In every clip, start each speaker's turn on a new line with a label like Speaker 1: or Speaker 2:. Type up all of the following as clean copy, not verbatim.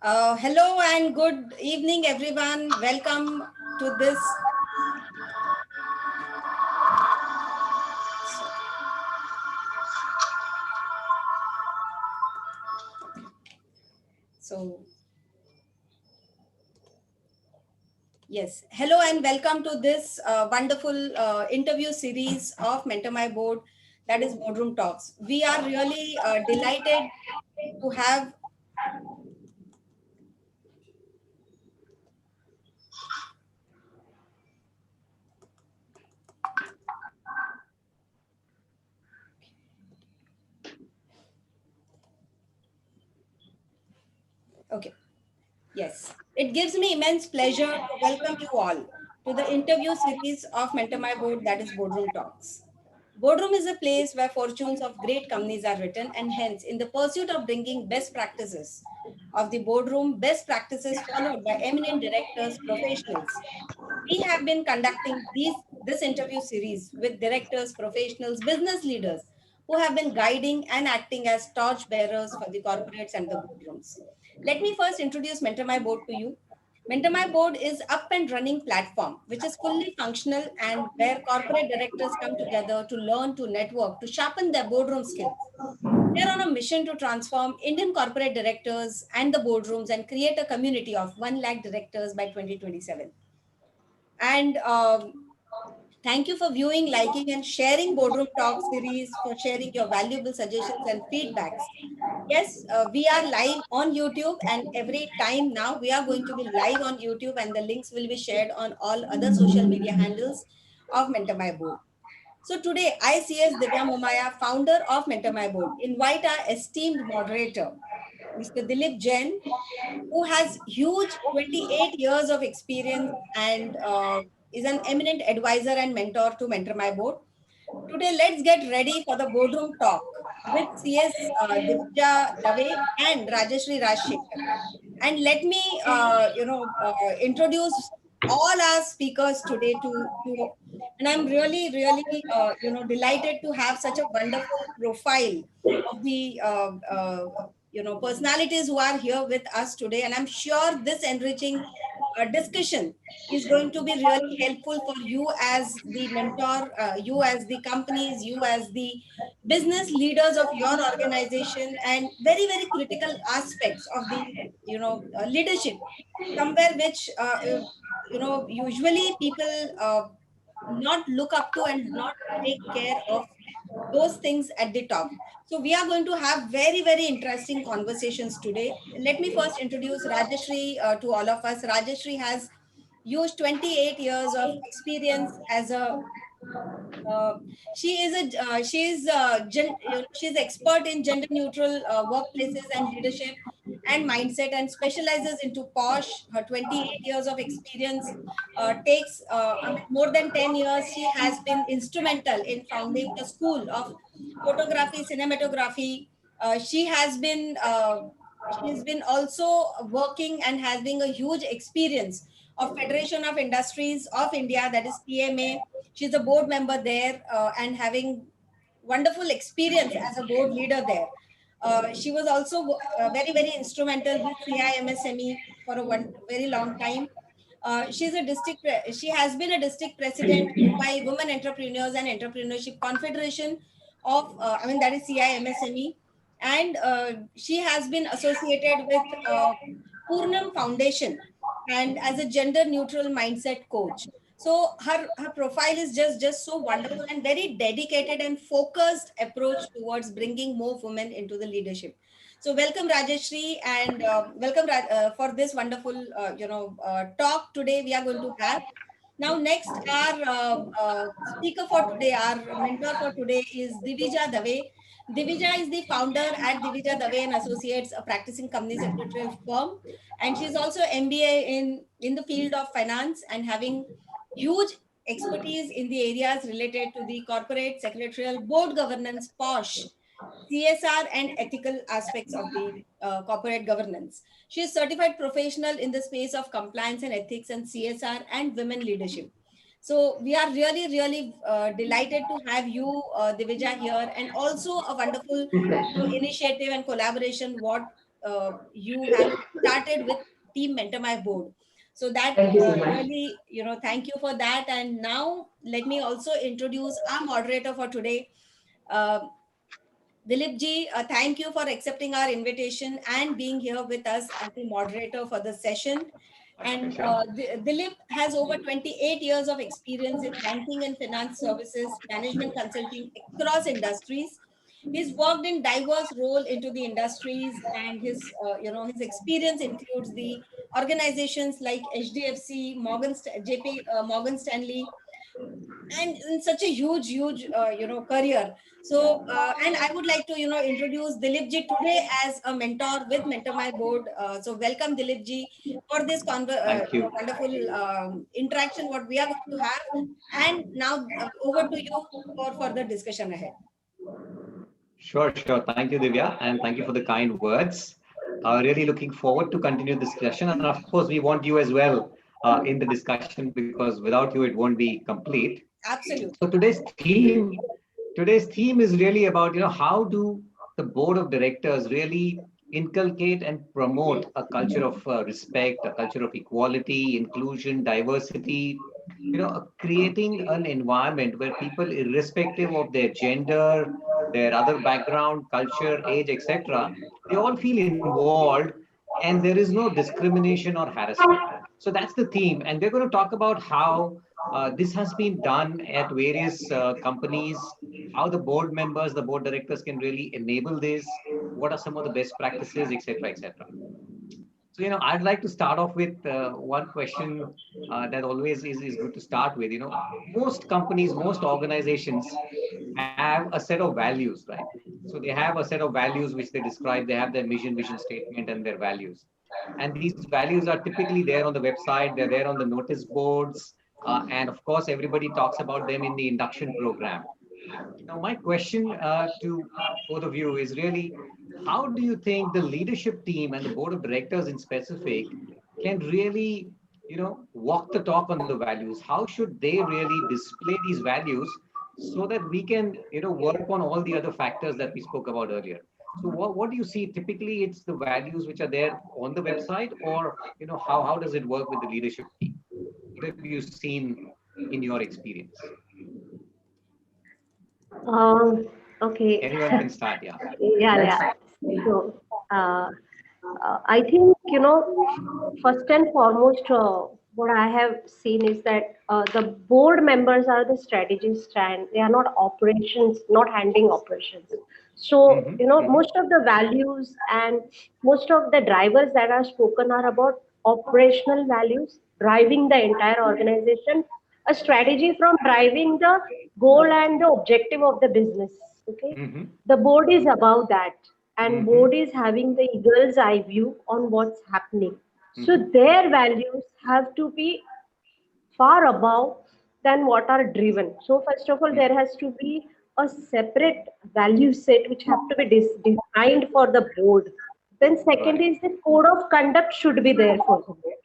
Speaker 1: Hello and good evening, everyone. Welcome to this. So, yes, hello and welcome to this wonderful interview series of Mentor My Board, that is Boardroom Talks. We are really delighted to have. Okay, yes, it gives me immense pleasure to welcome you all to the interview series of Mentor My Board, that is Boardroom Talks. Boardroom is a place where fortunes of great companies are written, and hence, in the pursuit of bringing best practices of the boardroom, best practices followed by eminent directors, professionals, we have been conducting this interview series with directors, professionals, business leaders who have been guiding and acting as torch bearers for the corporates and the boardrooms. Let me first introduce Mentor My Board to you. Mentor My Board is up and running platform which is fully functional and where corporate directors come together to learn, to network, to sharpen their boardroom skills. They are on a mission to transform Indian corporate directors and the boardrooms and create a community of 1 lakh directors by 2027. And thank you for viewing, liking, and sharing Boardroom Talk series, for sharing your valuable suggestions and feedbacks. Yes, we are live on YouTube, and every time now we are going to be live on YouTube, and the links will be shared on all other social media handles of Mentor My Board. So today, I, CS Divya Momaya, founder of Mentor My Board, invite our esteemed moderator, Mr. Dilip Jain, who has huge 28 years of experience and is an eminent advisor and mentor to Mentor My Board. Today, let's get ready for the boardroom talk with CS Divija Dave and Rajashri Rajashekhar. And let me, introduce all our speakers today and I'm really, really, delighted to have such a wonderful profile of the, personalities who are here with us today. And I'm sure this enriching discussion is going to be really helpful for you as the mentor, you as the companies, you as the business leaders of your organization, and very, very critical aspects of the leadership, somewhere which usually people not look up to and not take care of those things at the top. So we are going to have very, very interesting conversations today. Let me first introduce Rajashri to all of us. Rajashri has used 28 years of experience as a she's expert in gender neutral workplaces and leadership and mindset, and specializes into posh. Her 28 years of experience takes more than 10 years. She has been instrumental in founding the school of photography, cinematography. She's been also working and has been a huge experience of Federation of Industries of India, that is TMA. She's a board member there and having wonderful experience as a board leader there. She was also very, very instrumental with CIMSME for very long time. She has been a district president by Women Entrepreneurs and Entrepreneurship Confederation of, that is CIMSME. And she has been associated with Poornam Foundation and as a gender neutral mindset coach. So her profile is just so wonderful and very dedicated and focused approach towards bringing more women into the leadership. So welcome Rajashri, and welcome for this wonderful talk today we are going to have. Now next, our speaker for today, our mentor for today is Divija Dave. Divija is the founder at Divija Dave and Associates, a practicing company secretarial firm, and she's also MBA in the field of finance and having huge expertise in the areas related to the corporate secretarial, board governance, POSH, CSR, and ethical aspects of the corporate governance. She is certified professional in the space of compliance and ethics and CSR and women leadership. So we are really, really delighted to have you, Divija, here, and also a wonderful initiative and collaboration what you have started with Team Mentor My Board. So that
Speaker 2: Thank you so much.
Speaker 1: really, thank you for that. And now let me also introduce our moderator for today. Uh, Dilip ji, thank you for accepting our invitation and being here with us as the moderator for the session.
Speaker 3: My
Speaker 1: And
Speaker 3: pleasure.
Speaker 1: Dilip has over 28 years of experience in banking and finance services, management consulting across industries. He's worked in diverse role into the industries, and his experience includes the organizations like HDFC, Morgan Stanley, and in such a huge career. So and I would like to introduce Dilip ji today as a mentor with Mentor My Board. So welcome, Dilip ji, for this
Speaker 3: Thank you.
Speaker 1: wonderful interaction what we are going to have. And now over to you for further discussion ahead.
Speaker 3: Sure, sure. Thank you, Divya, and thank you for the kind words. Really looking forward to continue this discussion, and of course, we want you as well in the discussion, because without you, it won't be complete.
Speaker 1: Absolutely.
Speaker 3: So today's theme is really about how do the board of directors really inculcate and promote a culture of respect, a culture of equality, inclusion, diversity. Creating an environment where people, irrespective of their gender, their other background, culture, age, etc., they all feel involved, and there is no discrimination or harassment. So that's the theme, and we're going to talk about how this has been done at various companies, how the board members, the board directors can really enable this, what are some of the best practices, etc., etc. So, I'd like to start off with one question that always is good to start with. Most companies, most organizations have a set of values, right? So they have a set of values which they describe. They have their mission, vision statement, and their values. And these values are typically there on the website. They're there on the notice boards. And of course, everybody talks about them in the induction program. Now, my question to both of you is really, how do you think the leadership team and the board of directors in specific can really, walk the talk on the values? How should they really display these values so that we can, work on all the other factors that we spoke about earlier? So what do you see? Typically, it's the values which are there on the website, or, how does it work with the leadership team? What have you seen in your experience?
Speaker 2: Okay.
Speaker 3: Anyone can start, yeah.
Speaker 2: Yeah,
Speaker 3: That's
Speaker 2: yeah.
Speaker 3: fine.
Speaker 2: So, I think, first and foremost, what I have seen is that the board members are the strategists and they are not operations, not handling operations. So,
Speaker 3: Mm-hmm, mm-hmm.
Speaker 2: most of the values and most of the drivers that are spoken are about operational values, driving the entire organization, a strategy from driving the goal and the objective of the business. Okay.
Speaker 3: Mm-hmm.
Speaker 2: The board is above that, and
Speaker 3: Mm-hmm.
Speaker 2: board is having the eagle's eye view on what's happening. So
Speaker 3: Mm-hmm.
Speaker 2: their values have to be far above than what are driven. So first of all, there has to be a separate value set which have to be defined for the board. Then second
Speaker 3: Right.
Speaker 2: is the code of conduct should be there for the board,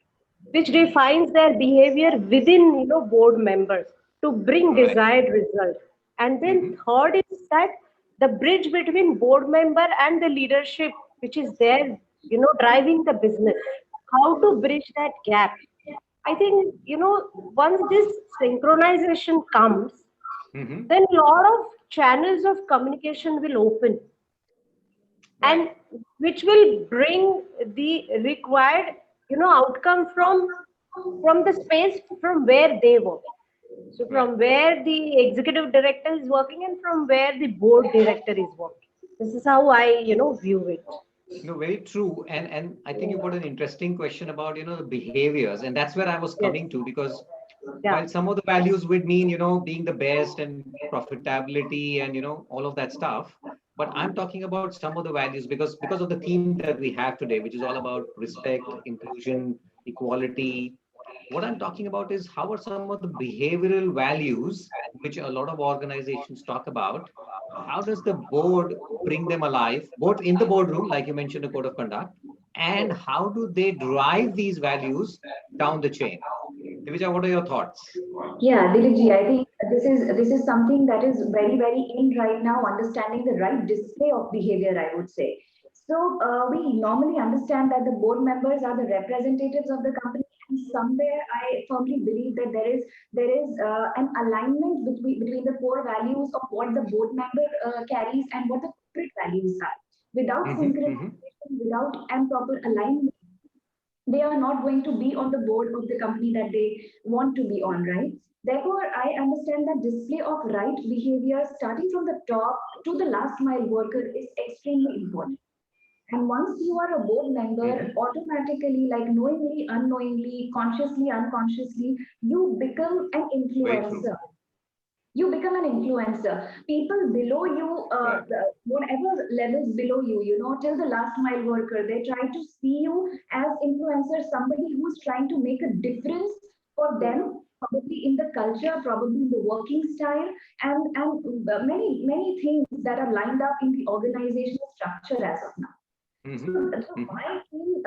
Speaker 2: which defines their behavior within board members to bring
Speaker 3: Right.
Speaker 2: desired result. And then
Speaker 3: Mm-hmm.
Speaker 2: third is that the bridge between board member and the leadership which is there driving the business, how to bridge that gap. I think once this synchronization comes,
Speaker 3: Mm-hmm.
Speaker 2: then a lot of channels of communication will open,
Speaker 3: Right.
Speaker 2: and which will bring the required outcome from the space from where they work. So
Speaker 3: Right.
Speaker 2: from where the executive director is working and from where the board director is working. This is how I view it.
Speaker 3: No, very true. And I think you put an interesting question about, the behaviors. And that's where I was
Speaker 2: Yes.
Speaker 3: coming to, because
Speaker 2: Yeah.
Speaker 3: while some of the values would mean, being the best and profitability and, all of that stuff. But I'm talking about some of the values because of the theme that we have today, which is all about respect, inclusion, equality. What I'm talking about is how are some of the behavioral values, which a lot of organizations talk about, how does the board bring them alive, both in the boardroom, like you mentioned, the code of conduct, and how do they drive these values down the chain? Divija, what are your thoughts?
Speaker 4: Yeah, Dilipji, I think this is something that is very in right now, understanding the right display of behavior, I would say. So we normally understand that the board members are the representatives of the company, and somewhere I firmly believe that there is an alignment between the core values of what the board member carries and what the corporate values are. Without synchronization, without and proper alignment, they are not going to be on the board of the company that they want to be on, right? Therefore, I understand that display of right behavior starting from the top to the last mile worker is extremely important. And once you are a board member, automatically, like knowingly, unknowingly, consciously, unconsciously, you become an
Speaker 3: Very true.
Speaker 4: influencer. You become an influencer. People below you,
Speaker 3: Right.
Speaker 4: whatever levels below you, till the last mile worker, they try to see you as influencer, somebody who's trying to make a difference for them, probably in the culture, probably in the working style, and many things that are lined up in the organizational structure as of now. So my key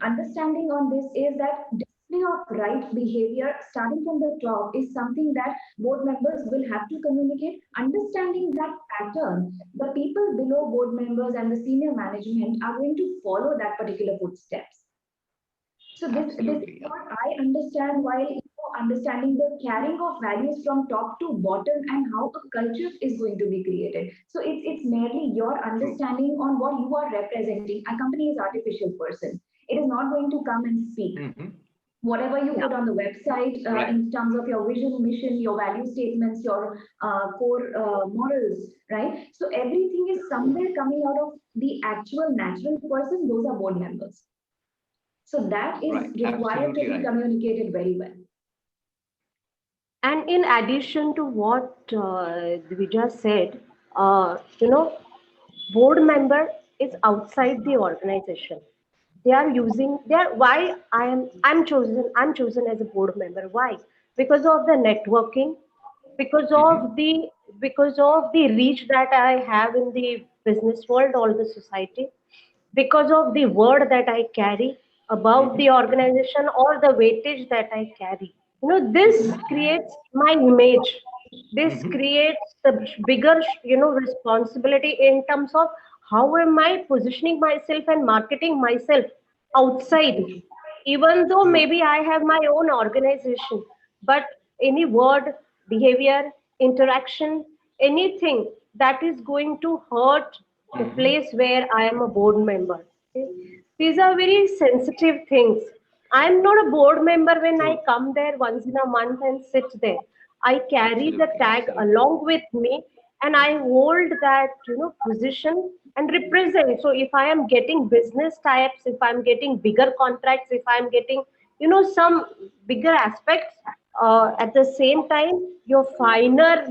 Speaker 4: understanding on this is that display of right behavior starting from the top is something that board members will have to communicate. Understanding that pattern, the people below board members and the senior management are going to follow that particular footsteps. So this is
Speaker 3: Absolutely. Yeah.
Speaker 4: what I understand while understanding the carrying of values from top to bottom and how a culture is going to be created. So it's merely your
Speaker 3: True.
Speaker 4: understanding on what you are representing. A company is artificial person. It is not going to come and speak. Whatever you
Speaker 2: Yeah.
Speaker 4: put on the website
Speaker 3: Right.
Speaker 4: in terms of your vision, mission, your value statements, your core morals, right? So everything is somewhere coming out of the actual natural person. Those are board members. So that is
Speaker 3: Right.
Speaker 4: required to
Speaker 3: Absolutely
Speaker 4: be
Speaker 3: right.
Speaker 4: communicated very well.
Speaker 2: And in addition to what Divija said, board member is outside the organization. They are using they are why I'm chosen as a board member. Why? Because of the networking, because
Speaker 3: Mm-hmm.
Speaker 2: of the reach that I have in the business world or the society, because of the word that I carry about the organization or the weightage that I carry. This creates my image. This creates the bigger responsibility in terms of how am I positioning myself and marketing myself outside, even though
Speaker 3: True.
Speaker 2: maybe I have my own organization, but any word, behavior, interaction, anything that is going to hurt the place where I am a board member, okay? These are very sensitive things. I'm not a board member when I
Speaker 3: True.
Speaker 2: come there once in a month and sit there. I carry the
Speaker 3: Absolutely.
Speaker 2: tag
Speaker 3: Absolutely.
Speaker 2: along with me, and I hold that position and represent. So if I am getting business types, if I'm getting bigger contracts, if I'm getting some bigger aspects, at the same time your finer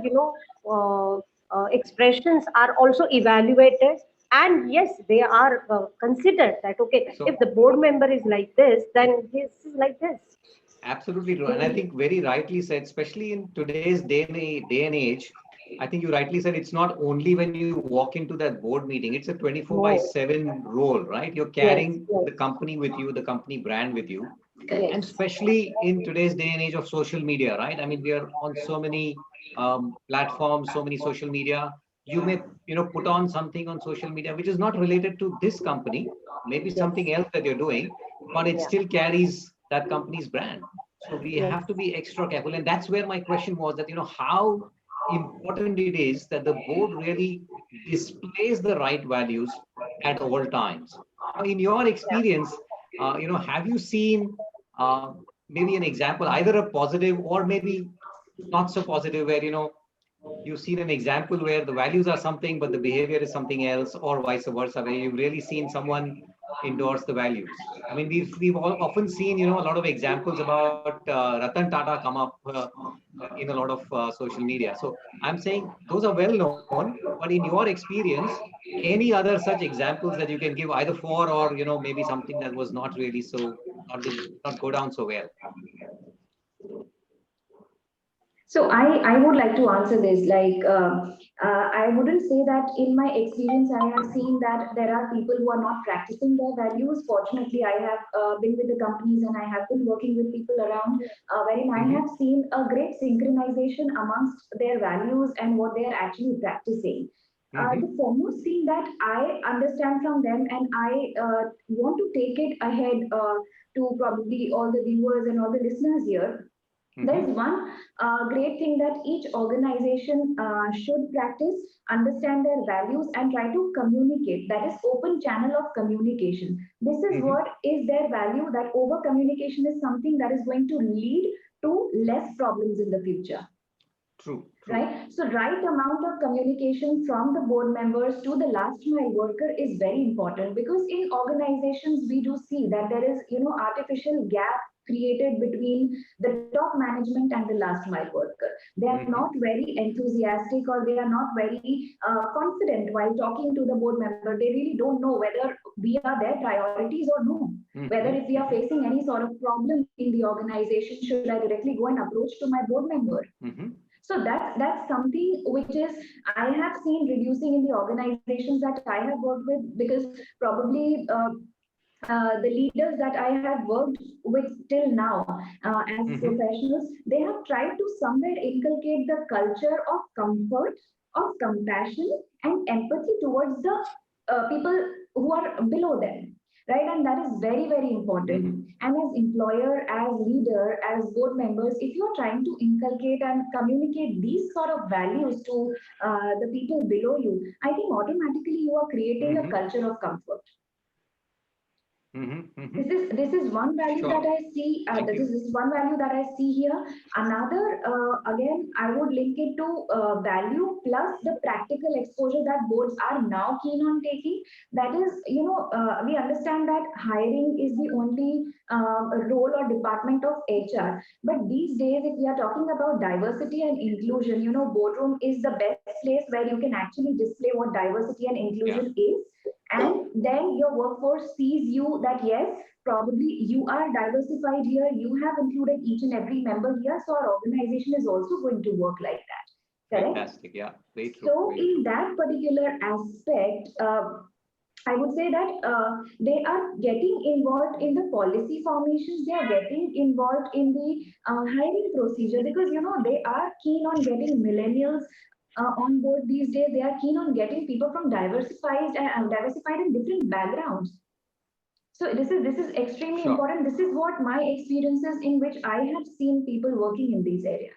Speaker 2: expressions are also evaluated, and yes, they are considered that okay,
Speaker 3: So
Speaker 2: if the board member is like this, then this is like this.
Speaker 3: absolutely true. And I think very rightly said, especially in today's day and age, I think you rightly said it's not only when you walk into that board meeting, it's a 24 by
Speaker 2: No.
Speaker 3: 7 role, right? You're
Speaker 2: Yes,
Speaker 3: carrying
Speaker 2: yes,
Speaker 3: the company with you, the company brand with you.
Speaker 2: yes,
Speaker 3: And especially in today's day and age of social media, right? I mean, we are on so many platforms, so many social media. You may, put on something on social media which is not related to this company, maybe
Speaker 2: yes,
Speaker 3: something else that you're doing, but it
Speaker 2: yeah,
Speaker 3: still carries that company's brand. So we
Speaker 2: yes,
Speaker 3: have to be extra careful. And that's where my question was that, how important it is that the board really displays the right values at all times. Now, in your
Speaker 2: yeah.
Speaker 3: experience, have you seen uh, maybe an example, either a positive or maybe not so positive, where you've seen an example where the values are something but the behavior is something else, or vice versa, where you've really seen someone endorse the values? I mean, we've all often seen a lot of examples about Ratan Tata come up in a lot of social media. So I'm saying those are well known, but in your experience, any other such examples that you can give, either for or maybe something that was not really so, not go down so well.
Speaker 4: So I would like to answer this. Like I wouldn't say that in my experience I have seen that there are people who are not practicing their values. Fortunately, I have been with the companies and I have been working with people around wherein I have
Speaker 3: Hmm.
Speaker 4: seen a great synchronization amongst their values and what they are actually practicing. The foremost thing that I understand from them, and I want to take it ahead to probably all the viewers and all the listeners here. There is one great thing that each organization should practice, understand their values, and try to communicate. That is open channel of communication. This is what is their value. That over communication is something that is going to lead to less problems in the future.
Speaker 3: True.
Speaker 4: Right. So right amount of communication from the board members to the last mile worker is very important, because in organizations we do see that there is, artificial gap created between the top management and the last mile worker. They are not very enthusiastic, or they are not very confident while talking to the board member. They really don't know whether we are their priorities or no. Whether if we are facing any sort of problem in the organization, should I directly go and approach to my board member? So that's something which is I have seen reducing in the organizations that I have worked with, because probably the leaders that I have worked with till now as professionals, they have tried to somewhere inculcate the culture of comfort, of compassion, and empathy towards the people who are below them. Right, and that is very, very important. And as employer, as leader, as board members, if you're trying to inculcate and communicate these sort of values to the people below you, I think automatically you are creating a culture of comfort. This is one value that I see. This is one value that I see here. Another, again, I would link it to value plus the practical exposure that boards are now keen on taking. That is, we understand that hiring is the only role or department of HR. But these days, if we are talking about diversity and inclusion, Boardroom is the best place where you can actually display what diversity and inclusion is. And then your workforce sees you that yes, probably you are diversified here, you have included each and every member here, so our organization is also going to work like that. Correct?
Speaker 3: Fantastic, yeah. Very true.
Speaker 4: So
Speaker 3: very
Speaker 4: in
Speaker 3: true.
Speaker 4: that particular aspect, I would say that they are getting involved in the policy formations, they are getting involved in the hiring procedure, because they are keen on getting millennials on board these days. They are keen on getting people from diversified and different backgrounds. So this is extremely important. This is what my experiences in which I have seen people working in these areas.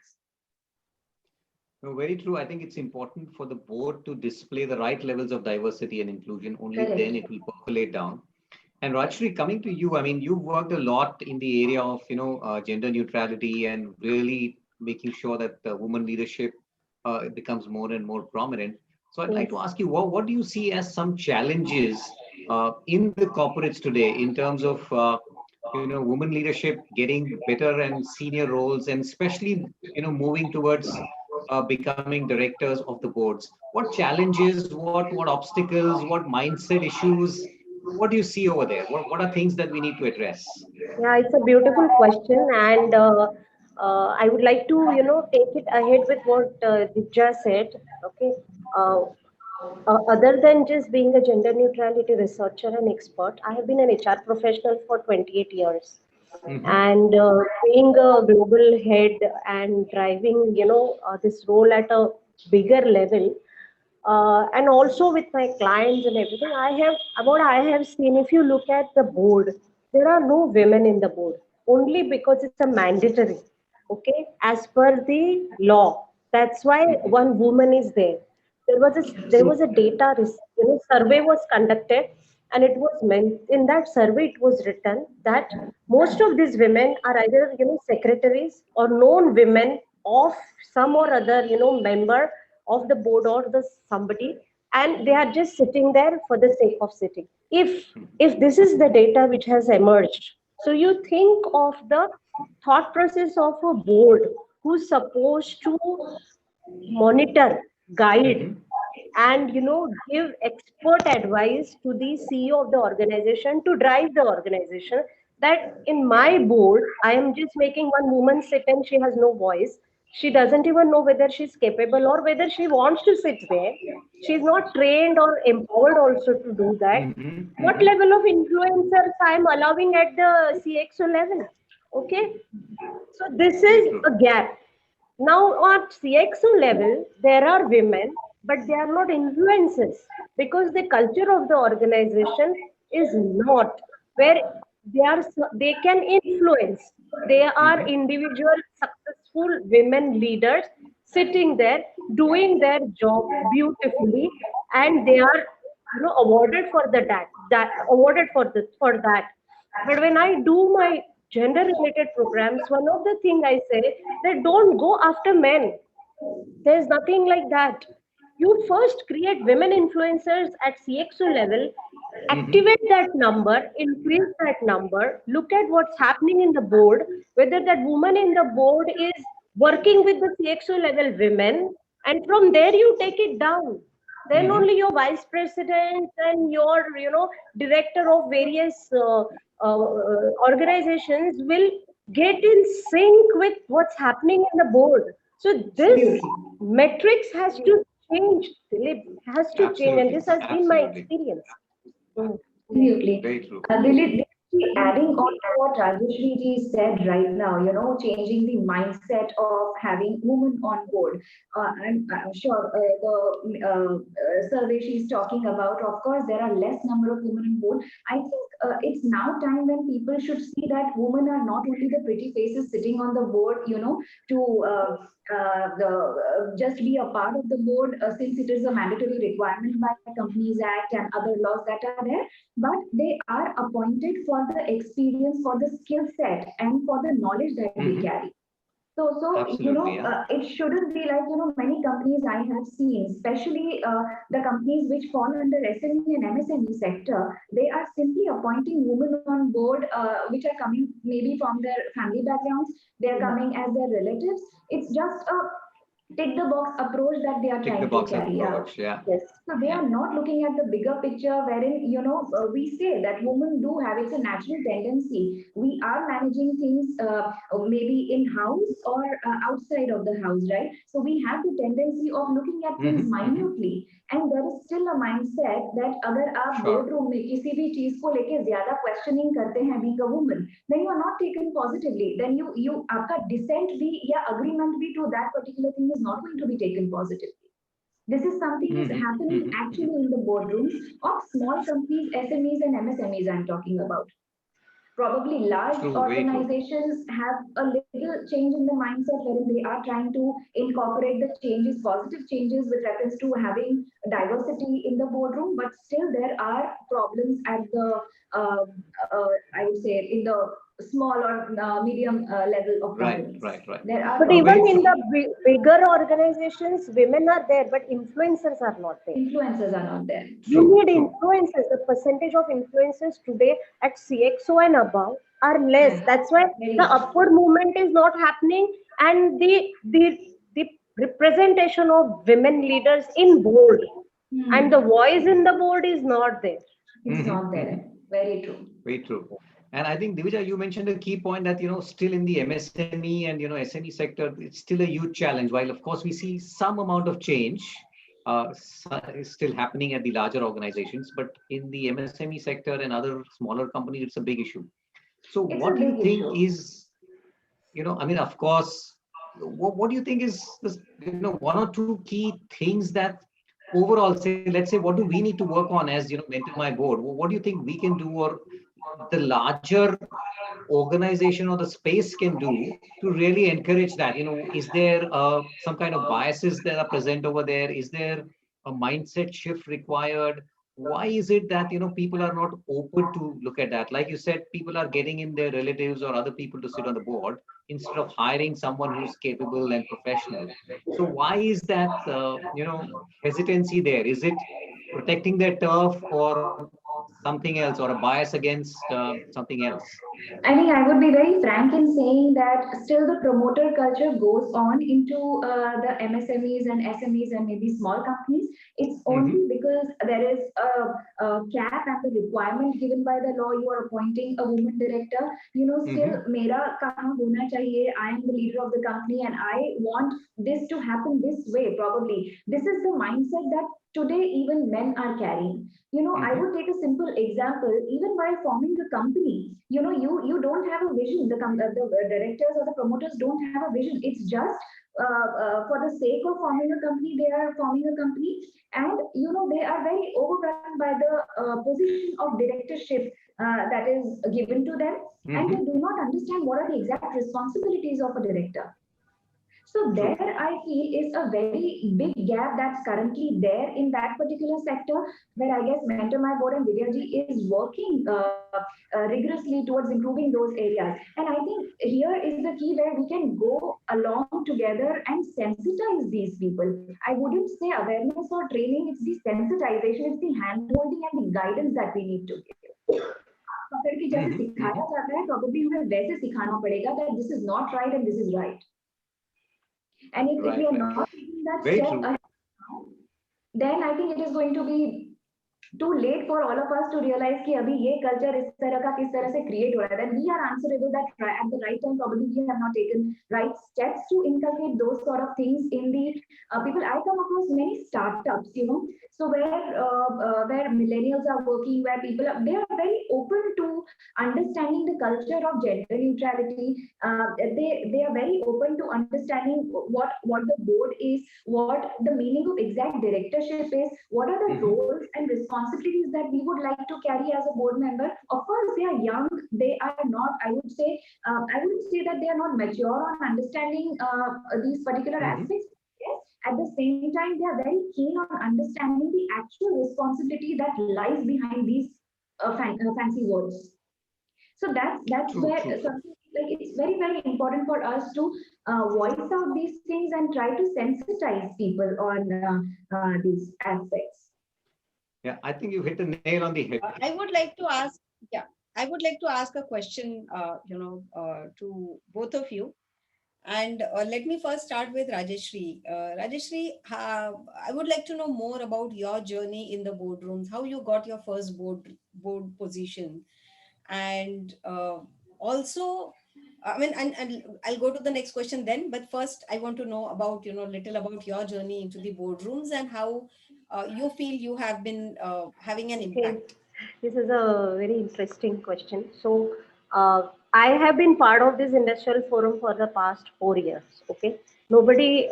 Speaker 3: No, very true. I think it's important for the board to display the right levels of diversity and inclusion. Only then it will percolate down. And Rajashri, coming to you, I mean, you've worked a lot in the area of, gender neutrality and really making sure that women leadership becomes more and more prominent. So I'd like to ask you, what do you see as some challenges in the corporates today in terms of, women leadership getting better and senior roles, and especially, moving towards becoming directors of the boards? What challenges, what obstacles, what mindset issues? What do you see over there? What are things that we need to address?
Speaker 2: Yeah, it's a beautiful question, and I would like to, take it ahead with what Divya said. Okay, uh, other than just being a gender neutrality researcher and expert, I have been an HR professional for 28 years, and being a global head and driving, this role at a bigger level. And also with my clients and everything, what I have seen, if you look at the board, there are no women in the board, only because it's a mandatory, okay, as per the law. That's why one woman is there. There was a data survey was conducted, and it was meant in that survey it was written that most of these women are either secretaries or known women of some or other member of the board or the somebody, and they are just sitting there for the sake of sitting. If this is the data which has emerged, so you think of the thought process of a board who's supposed to monitor, guide, and give expert advice to the CEO of the organization to drive the organization. That in my board I am just making one woman sit and she has no voice. She doesn't even know whether she's capable or whether she wants to sit there. She's not trained or empowered also to do that. What level of influencers I am allowing at the CXO level? Okay, so this is a gap. Now, at CXO level, there are women, but they are not influencers, because the culture of the organization is not where they can influence. They are
Speaker 3: Mhm.
Speaker 2: individual successful women leaders sitting there doing their job beautifully, and they are awarded for that awarded for this for that. But when I do my gender related programs, one of the thing I say, that don't go after men. There's nothing like that. You first create women influencers at CXO level,
Speaker 3: Mhm.
Speaker 2: activate that number, increase that number, look at what's happening in the board, whether that woman in the board is working with the CXO level women, and from there you take it down. Then
Speaker 3: Mhm.
Speaker 2: only your vice president and your director of various organizations will get in sync with what's happening in the board. So this
Speaker 1: Absolutely.
Speaker 2: metrics has to change, Dilip, has to change, and
Speaker 3: Absolutely.
Speaker 2: this has been my
Speaker 3: Absolutely.
Speaker 2: experience. Mm.
Speaker 4: Absolutely.
Speaker 3: Very true.
Speaker 4: Dilip, adding on to what Rajashri ji said right now, changing the mindset of having women on board. I'm sure the survey she's talking about, of course, there are less number of women on board. I think it's now time when people should see that women are not only the pretty faces sitting on the board, to just be a part of the board, since it is a mandatory requirement by Companies Act and other laws that are there, but they are appointed for the experience, for the skill set, and for the knowledge that they
Speaker 3: Mhm.
Speaker 4: carry.
Speaker 3: Absolutely. Yeah.
Speaker 4: It shouldn't be like, many companies I have seen, especially the companies which fall under SME and MSME sector, they are simply appointing women on board, which are coming maybe from their family backgrounds, they are coming as their relatives. It's just a tick the box approach that they are
Speaker 3: Tick the
Speaker 4: trying to
Speaker 3: box
Speaker 4: carry out.
Speaker 3: approach. Yeah.
Speaker 2: Yes.
Speaker 4: So they
Speaker 3: Yeah.
Speaker 4: are not looking at the bigger picture, wherein we say that women do have, it's a natural tendency. We are managing things maybe in house or outside of the house, right? So we have the tendency of looking at things
Speaker 3: Mhm. Mhm.
Speaker 4: minutely, and there is still a mindset that अगर आप
Speaker 3: Sure.
Speaker 4: boardroom में किसी भी चीज को लेके ज्यादा questioning करते हैं being a woman, then you are not taken positively. Then you आपका dissent भी या agreement भी to that particular thing is not going to be taken positively. This is something is
Speaker 3: Mhm.
Speaker 4: happening
Speaker 3: Mhm. Mhm.
Speaker 4: actually in the boardrooms of small companies, SMEs and MSMEs I'm talking about. Probably large
Speaker 3: True. Very true.
Speaker 4: organizations have a little change in the mindset wherein they are trying to incorporate the changes, positive changes with reference to having diversity in the boardroom, but still there are problems at the, I would say, in the small or medium level of
Speaker 3: Right.
Speaker 4: companies.
Speaker 3: Right. Right.
Speaker 4: There are
Speaker 2: But
Speaker 3: No.
Speaker 2: even
Speaker 3: Very
Speaker 4: problems.
Speaker 2: in
Speaker 3: true.
Speaker 2: the bigger organizations, women are there, but influencers are not there.
Speaker 4: Influences are not there.
Speaker 2: You
Speaker 3: True.
Speaker 2: need
Speaker 3: True.
Speaker 2: influencers. The percentage of influencers today at CXO and above are less.
Speaker 4: Yes,
Speaker 2: That's why the
Speaker 4: very true.
Speaker 2: upward movement is not happening, and the representation of women leaders in board and the
Speaker 4: Hmm.
Speaker 2: voice in the board is not there.
Speaker 4: It's
Speaker 3: Mhm.
Speaker 4: not
Speaker 3: Mhm.
Speaker 4: there. Very true.
Speaker 3: Very true. And I think, Divija, you mentioned a key point that, still in the MSME and, SME sector, it's still a huge challenge. While, of course, we see some amount of change is still happening at the larger organizations, but in the MSME sector and other smaller companies, it's a big issue. So
Speaker 4: It's
Speaker 3: what
Speaker 4: a
Speaker 3: do you
Speaker 4: big
Speaker 3: think
Speaker 4: issue.
Speaker 3: is, I mean, of course, what do you think is this, one or two key things that overall, say, let's say, what do we need to work on as, Mentor My Board? What do you think we can do, or the larger organization or the space can do to really encourage that? Is there some kind of biases that are present over there? Is there a mindset shift required? Why is it that people are not open to look at that? Like you said, people are getting in their relatives or other people to sit on the board instead of hiring someone who's capable and professional. So why is that hesitancy there? Is it protecting their turf or something else, or a bias against something else?
Speaker 4: I think I would be very frank in saying that still the promoter culture goes on into the MSMEs and SMEs and maybe small companies. It's
Speaker 3: Mm-hmm.
Speaker 4: only because there is a cap and the requirement given by the law. You are appointing a woman director. Still,
Speaker 3: Mm-hmm.
Speaker 4: mera kahan hona chahiye. I am the leader of the company and I want this to happen this way. Probably this is the mindset that today even men are carrying. I
Speaker 3: Mm-hmm.
Speaker 4: would take a simple example. Even while forming a company, you don't have a vision. The directors or the promoters don't have a vision. It's just for the sake of forming a company, they are forming a company, and they are very overrun by the position of directorship that is given to them, and they
Speaker 3: Mm-hmm.
Speaker 4: do not understand what are the exact responsibilities of a director. So there,
Speaker 3: True.
Speaker 4: I feel is a very big gap that's currently there in that particular sector, where I guess Mentor My Board and Divya ji is working rigorously towards improving those areas. And I think here is the key where we can go along together and sensitize these people. I wouldn't say awareness or training; it's the sensitization, it's the handholding and the guidance that we need to give. पकड़ के जैसे
Speaker 3: Mm-hmm.
Speaker 4: सिखाया
Speaker 3: Mm-hmm.
Speaker 4: जाता है, probably हमें वैसे सिखाना पड़ेगा that this is not right and this is right. And if we
Speaker 3: Right,
Speaker 4: are
Speaker 3: right.
Speaker 4: not taking that
Speaker 3: Very
Speaker 4: step
Speaker 3: true.
Speaker 4: ahead now, then I think it is going to be too late for all of us to realize कि अभी ये culture इस तरह का किस तरह से create हो रहा है. Then we are answerable that at the right time probably we have not taken right steps to inculcate those sort of things in the people. I come across many startups, so where millennials are working, where people are, they are very open to understanding the culture of gender neutrality. They are very open to understanding what the board is, what the meaning of exact directorship is, what are the
Speaker 3: Mm-hmm.
Speaker 4: roles and responsibilities that we would like to carry as a board member. Of course, they are young. They are not. I would say. I wouldn't say that they are not mature on understanding these particular
Speaker 3: Mm-hmm.
Speaker 4: aspects. Yes. At the same time, they are very keen on understanding the actual responsibility that lies behind these fancy words. So that's
Speaker 3: True,
Speaker 4: where
Speaker 3: true.
Speaker 4: something like it's very important for us to voice out these things and try to sensitize people on these aspects.
Speaker 3: Yeah, I think you hit the nail on the head.
Speaker 1: I would like to ask, yeah, I would like to ask a question, to both of you. And let me first start with Rajashri. Rajashri, I would like to know more about your journey in the boardrooms, how you got your first board position, and also, I mean, and I'll go to the next question then. But first, I want to know about little about your journey into the boardrooms and how you feel you have been having an
Speaker 2: Okay,
Speaker 1: impact.
Speaker 2: this is a very interesting question. So, I have been part of this industrial forum for the past 4 years. Okay, nobody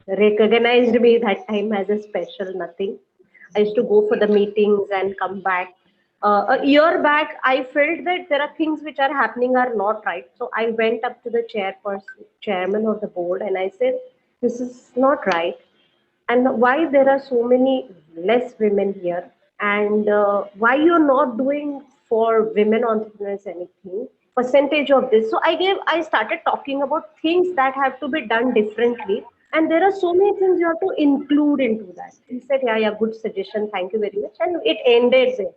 Speaker 2: recognized me that time as a special nothing. I used to go for the meetings and come back. A year back, I felt that there are things which are happening are not right. So I went up to the chairman of the board, and I said, "This is not right, and why there are so many less women here, and why you're not doing for women entrepreneurs anything percentage of this." So I started talking about things that have to be done differently, and there are so many things you have to include into that. He said, yeah, yeah, good suggestion, thank you very much, and it ended there.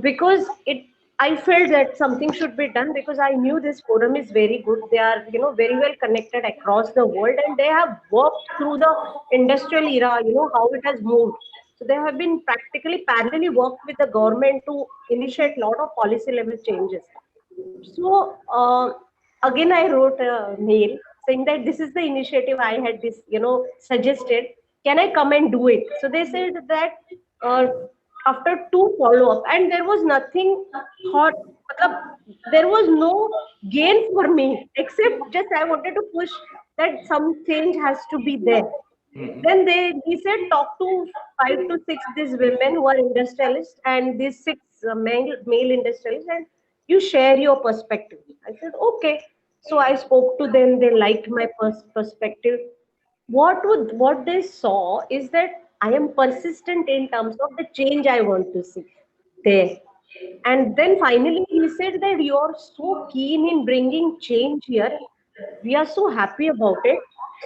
Speaker 2: Because it I felt that something should be done, because I knew this forum is very good. They are, very well connected across the world, and they have worked through the industrial era, how it has moved. So they have been practically parallelly worked with the government to initiate a lot of policy level changes. So again, I wrote a mail saying that this is the initiative I had suggested. Can I come and do it? So they said that uh, after two follow up, and there was nothing thought. matlab, There was no gain for me except just I wanted to push that some change has to be there.
Speaker 3: Mm-hmm.
Speaker 2: Then he said talk to 5 to 6 these women who are industrialists and these six male industrialists, and you share your perspective. I said okay. So I spoke to them. They liked my perspective. What they saw is that I am persistent in terms of the change I want to see there. And then finally he said that you are so keen in bringing change here. We are so happy about it.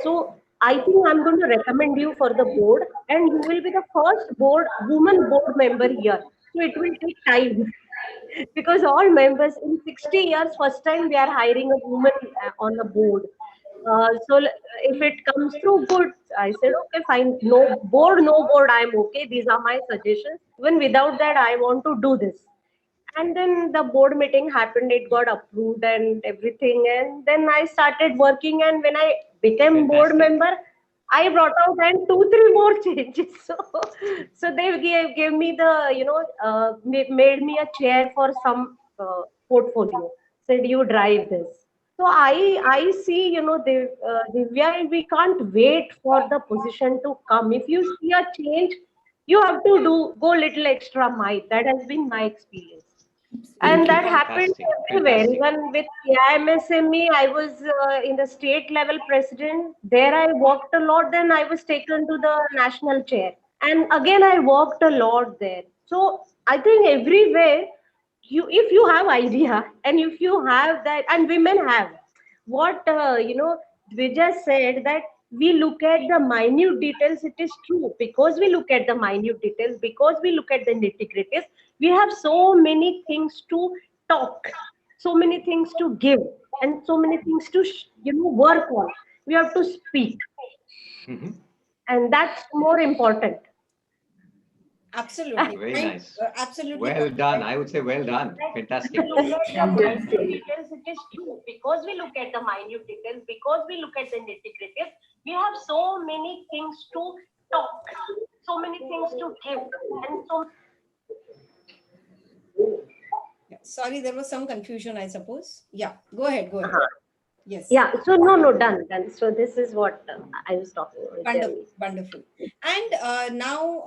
Speaker 2: So I think I'm going to recommend you for the board, and you will be the first woman board member here. So it will take time because all members in 60 years, first time we are hiring a woman on the board. If it comes through good, I said okay, fine. No board, I'm okay. These are my suggestions. Even without that, I want to do this. And then the board meeting happened, it got approved and everything, and then I started working, and when I became board
Speaker 3: Fantastic.
Speaker 2: member, I brought out and two three more changes. So they gave me the, made me a chair for some portfolio, said you drive this. So I see, Divya, we can't wait for the position to come. If you see a change, you have to go little extra mile. That has been my experience. And
Speaker 4: Absolutely.
Speaker 2: that happened
Speaker 3: Fantastic,
Speaker 2: everywhere.
Speaker 3: fantastic.
Speaker 2: Even with AIMSME, I was in the state level president. There I worked a lot. Then I was taken to the national chair. And again, I worked a lot there. So I think everywhere, if you have idea and if you have that, and women have, what, Dvija said that we look at the minute details, it is true. Because we look at the minute details, because we look at the nitty-gritties, we have so many things to talk, so many things to give, and so many things to work on. We have to speak,
Speaker 3: Mhm.
Speaker 2: and that's more important.
Speaker 1: Absolutely.
Speaker 3: Very
Speaker 1: Point,
Speaker 3: nice.
Speaker 1: absolutely
Speaker 3: Well
Speaker 1: point.
Speaker 3: done. I would say well done.
Speaker 2: We
Speaker 3: Fantastic.
Speaker 2: look at the minute
Speaker 4: Fantastic.
Speaker 2: details, it is true. Because we look at the minute details, because we look at the nitty-gritties, we have so many things to talk, so many things to give, and so.
Speaker 1: Yeah. Sorry, there was some confusion, I suppose. Yeah, go ahead, go ahead. Yes.
Speaker 2: Yeah, so no, done. So this is what I was talking about.
Speaker 1: Wonderful, wonderful. And now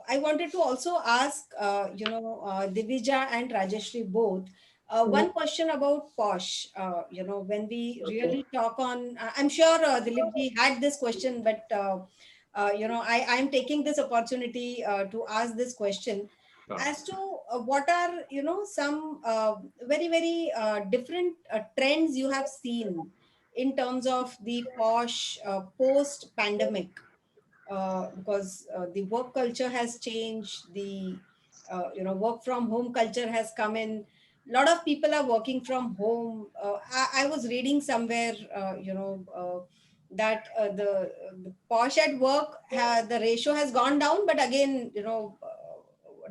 Speaker 1: I wanted to also ask, Divija and Rajashri both, one question about Posh. When we
Speaker 2: Okay.
Speaker 1: really talk on, I'm sure Dilipji had this question, but I'm taking this opportunity to ask this question
Speaker 3: Sure.
Speaker 1: as to what are some very very different trends you have seen in terms of the Posh post pandemic, because the work culture has changed, the work from home culture has come in. A lot of people are working from home. I was reading somewhere that the Posh at work, the ratio has gone down, but again,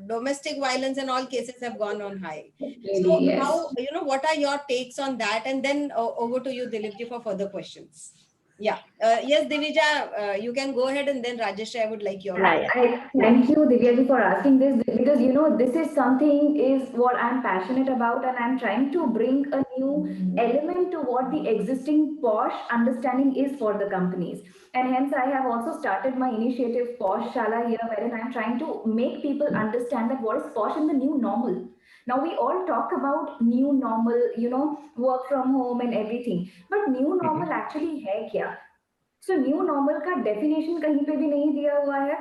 Speaker 1: domestic violence and all cases have gone on high. So
Speaker 4: Really, yes.
Speaker 1: how, what are your takes on that? And then over to you, Dilipji, for further questions. Yeah. Yes, Divija, you can go ahead, and then Rajesh, I would like your
Speaker 2: Yeah,
Speaker 1: opinion.
Speaker 2: yeah.
Speaker 4: I thank you, Divya, for asking this because this is something is what I'm passionate about, and I'm trying to bring a new element to what the existing posh understanding is for the companies. And hence, I have also started my initiative Posh Shala here, wherein I'm trying to make people understand that what is posh in the new normal. Now we all talk about new normal, work from home and everything, but new normal
Speaker 3: Mhm.
Speaker 4: actually है क्या? So new normal का definition कहीं पे भी नहीं दिया हुआ है.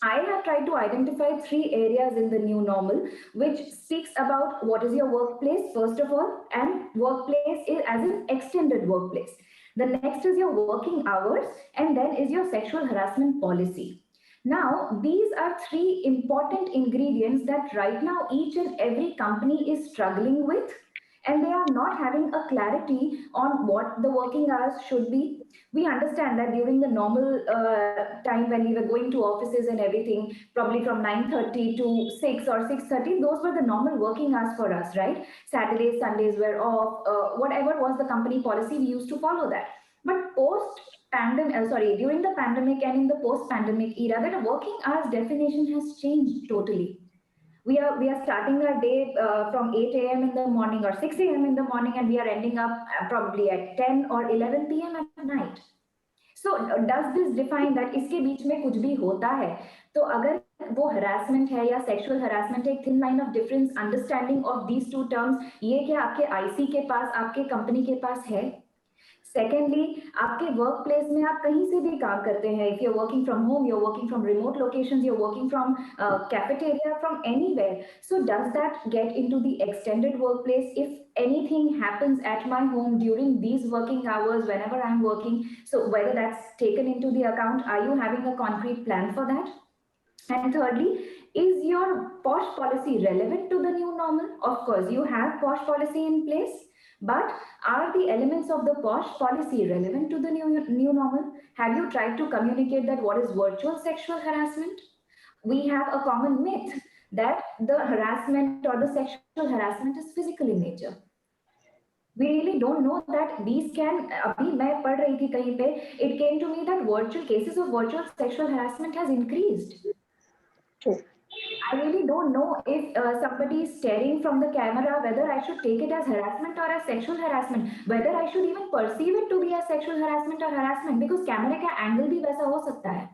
Speaker 4: I have tried to identify three areas in the new normal, which speaks about what is your workplace, first of all, and workplace is as an extended workplace. The next is your working hours, and then is your sexual harassment policy. Now, these are three important ingredients that right now each and every company is struggling with, and they are not having a clarity on what the working hours should be. We understand that during the normal time when we were going to offices and everything, probably from 9:30 to 6 or 6:30, those were the normal working hours for us, right? Saturdays, Sundays were off, whatever was the company policy, we used to follow that. But post pandemic, sorry, during the pandemic and in the post pandemic era, that working hours definition has changed totally. We are starting our day from 8 a.m. in the morning or 6 a.m. in the morning, and we are ending up probably at 10 or 11 p.m. at night. So does this define that इसके बीच में कुछ भी होता है? तो अगर वो harassment है या sexual harassment है, एक thin line of difference understanding of these two terms, ये क्या आपके IC के पास, आपके company के पास है? सेकेंडली, आपके वर्क प्लेस में आप कहीं से भी काम करते हैं, if you are working from home, you are working from remote locations, you are working from cafeteria, from anywhere. So does that get into the extended work place? If anything happens at my home during these working hours whenever I'm working, so whether that's taken into the account, are you having a concrete plan for that? And thirdly, is your posh policy relevant to the new normal? Of course, you have posh policy in place, but are the elements of the posh policy relevant to the new normal? Have you tried to communicate that what is virtual sexual harassment? We have a common myth that the harassment or the sexual harassment is physical in nature. We really don't know that these can, अभी मैं पढ़ रही थी कहीं पे, it came to me that virtual cases of virtual sexual harassment has increased.
Speaker 2: True.
Speaker 4: I really don't know if somebody is staring from the camera, whether I should take it as harassment or as sexual harassment, whether I should even perceive it to be as sexual harassment or harassment, because camera का angle भी वैसा हो सकता है.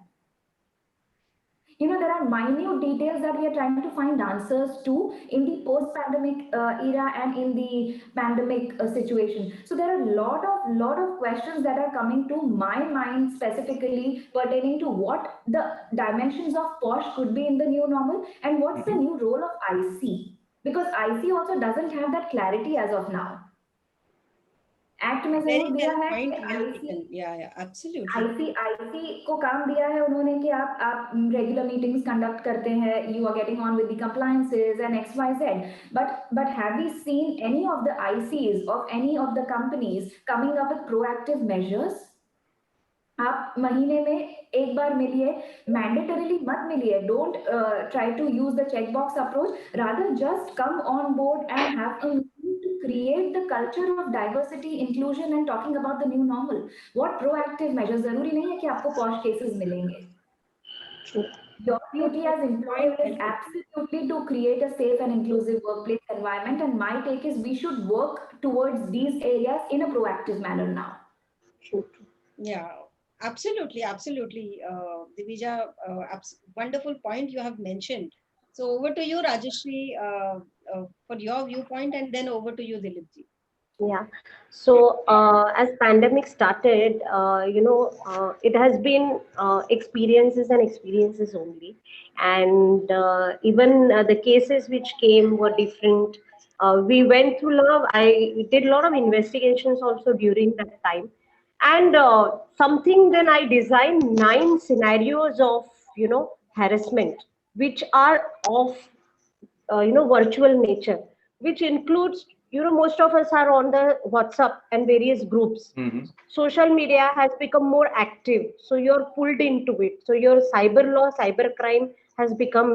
Speaker 4: There are minute details that we are trying to find answers to in the post-pandemic era and in the pandemic situation. So there are a lot of questions that are coming to my mind specifically pertaining to what the dimensions of posh could be in the new normal and what's the
Speaker 3: Mhm.
Speaker 4: new role of IC, because IC also doesn't have that clarity as of now. Act में
Speaker 1: Very
Speaker 4: जरूर दिया
Speaker 1: well
Speaker 4: है कि
Speaker 1: point, well
Speaker 4: IC
Speaker 1: taken. Yeah, absolutely.
Speaker 4: IC को काम दिया है उन्होंने कि आप रेगुलर मीटिंग्स कंडक्ट करते हैं, you are getting on with the compliances and X Y Z, but have we seen any of the ICs of any of the companies coming up with proactive measures? आप महीने में एक बार मिलिए, mandatorily मत मिलिए, don't try to use the check box approach, rather just come on board and have a meeting to create the culture of diversity, inclusion and talking about the new normal. What proactive measures? जरूरी नहीं है कि आपको posh cases मिलेंगे. Your duty as employer
Speaker 1: Point
Speaker 4: is
Speaker 1: well taken.
Speaker 4: absolutely to create a safe and inclusive workplace environment, and my take is we should work towards these areas in a proactive manner now.
Speaker 1: Yeah, absolutely, absolutely. Divija, wonderful point you have mentioned. So over to you, Rajashri, for your viewpoint, and then over to you, Dilipji.
Speaker 2: Yeah. So as pandemic started, it has been experiences and experiences only, and even the cases which came were different. We went through a lot of, I did a lot of investigations also during that time, and something then I designed 9 scenarios of harassment, which are of virtual nature, which includes most of us are on the WhatsApp and various groups.
Speaker 3: Mhm.
Speaker 2: Social media has become more active, so you're pulled into it, so your cyber law, cyber crime has become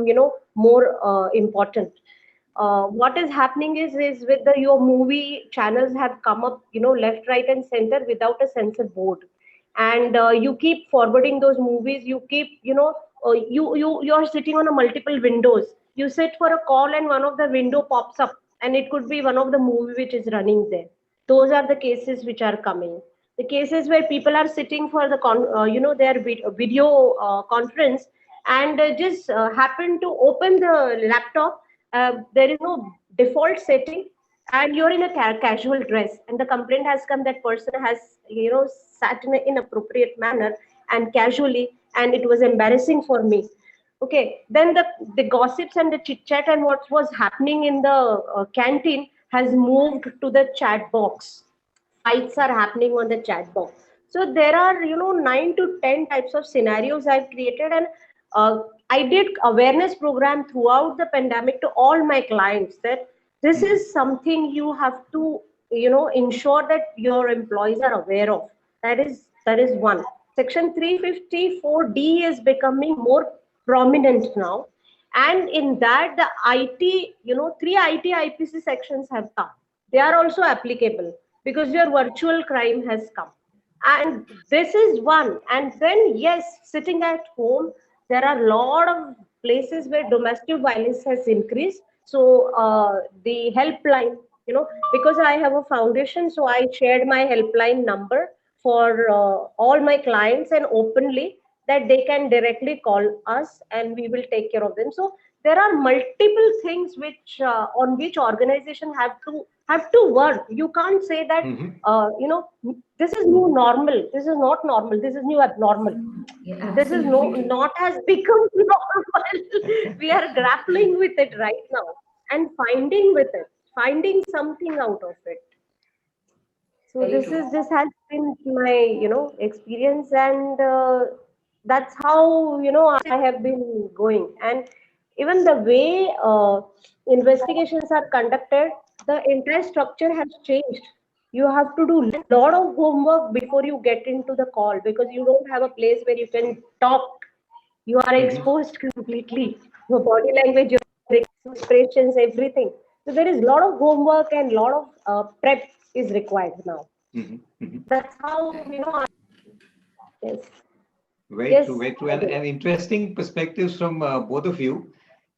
Speaker 2: more important. What is happening is with the your movie channels have come up left, right and center without a censor board, and you keep forwarding those movies, you keep you're sitting on a multiple windows, you sit for a call and one of the window pops up and it could be one of the movie which is running there. Those are the cases which are coming, the cases where people are sitting for the their video conference, and just happen to open the laptop. There is no default setting, and you're in a casual dress, and the complaint has come that person has sat in an inappropriate manner and casually, and it was embarrassing for me. Okay, then the gossips and the chit chat and what was happening in the canteen has moved to the chat box. Fights are happening on the chat box. So there are 9 to 10 types of scenarios I've created, and uh, I did awareness program throughout the pandemic to all my clients that this
Speaker 3: Mhm.
Speaker 2: is something you have to ensure that your employees are aware of. That is one. Section 354D is becoming more prominent now, and in that the IT, three IT IPC sections have come. They are also applicable because your virtual crime has come, and this is one. And then yes, sitting at home, there are a lot of places where domestic violence has increased. So the helpline, because I have a foundation, so I shared my helpline number for all my clients and openly, that they can directly call us and we will take care of them. So there are multiple things which on which organization have to work. You can't say that
Speaker 3: Mhm.
Speaker 2: this is new normal, this is not normal, this is new abnormal.
Speaker 4: Yeah,
Speaker 2: This is no
Speaker 4: absolutely true.
Speaker 2: not has become normal. We are grappling with it right now and finding something out of it. So
Speaker 4: Very
Speaker 2: this
Speaker 4: true.
Speaker 2: is this has been my experience, and that's how I have been going. And even the way investigations are conducted, the entire structure has changed. You have to do a lot of homework before you get into the call, because you don't have a place where you can talk. You are
Speaker 3: Mhm.
Speaker 2: exposed completely. Your body language, your expressions, everything. So there is a lot of homework and a lot of prep is required now.
Speaker 3: Mhm. Mhm.
Speaker 2: That's how
Speaker 4: Right.
Speaker 2: yes,
Speaker 3: Very true,
Speaker 2: yes,
Speaker 3: very true.
Speaker 2: I
Speaker 3: And
Speaker 2: do.
Speaker 3: interesting perspectives from both of you.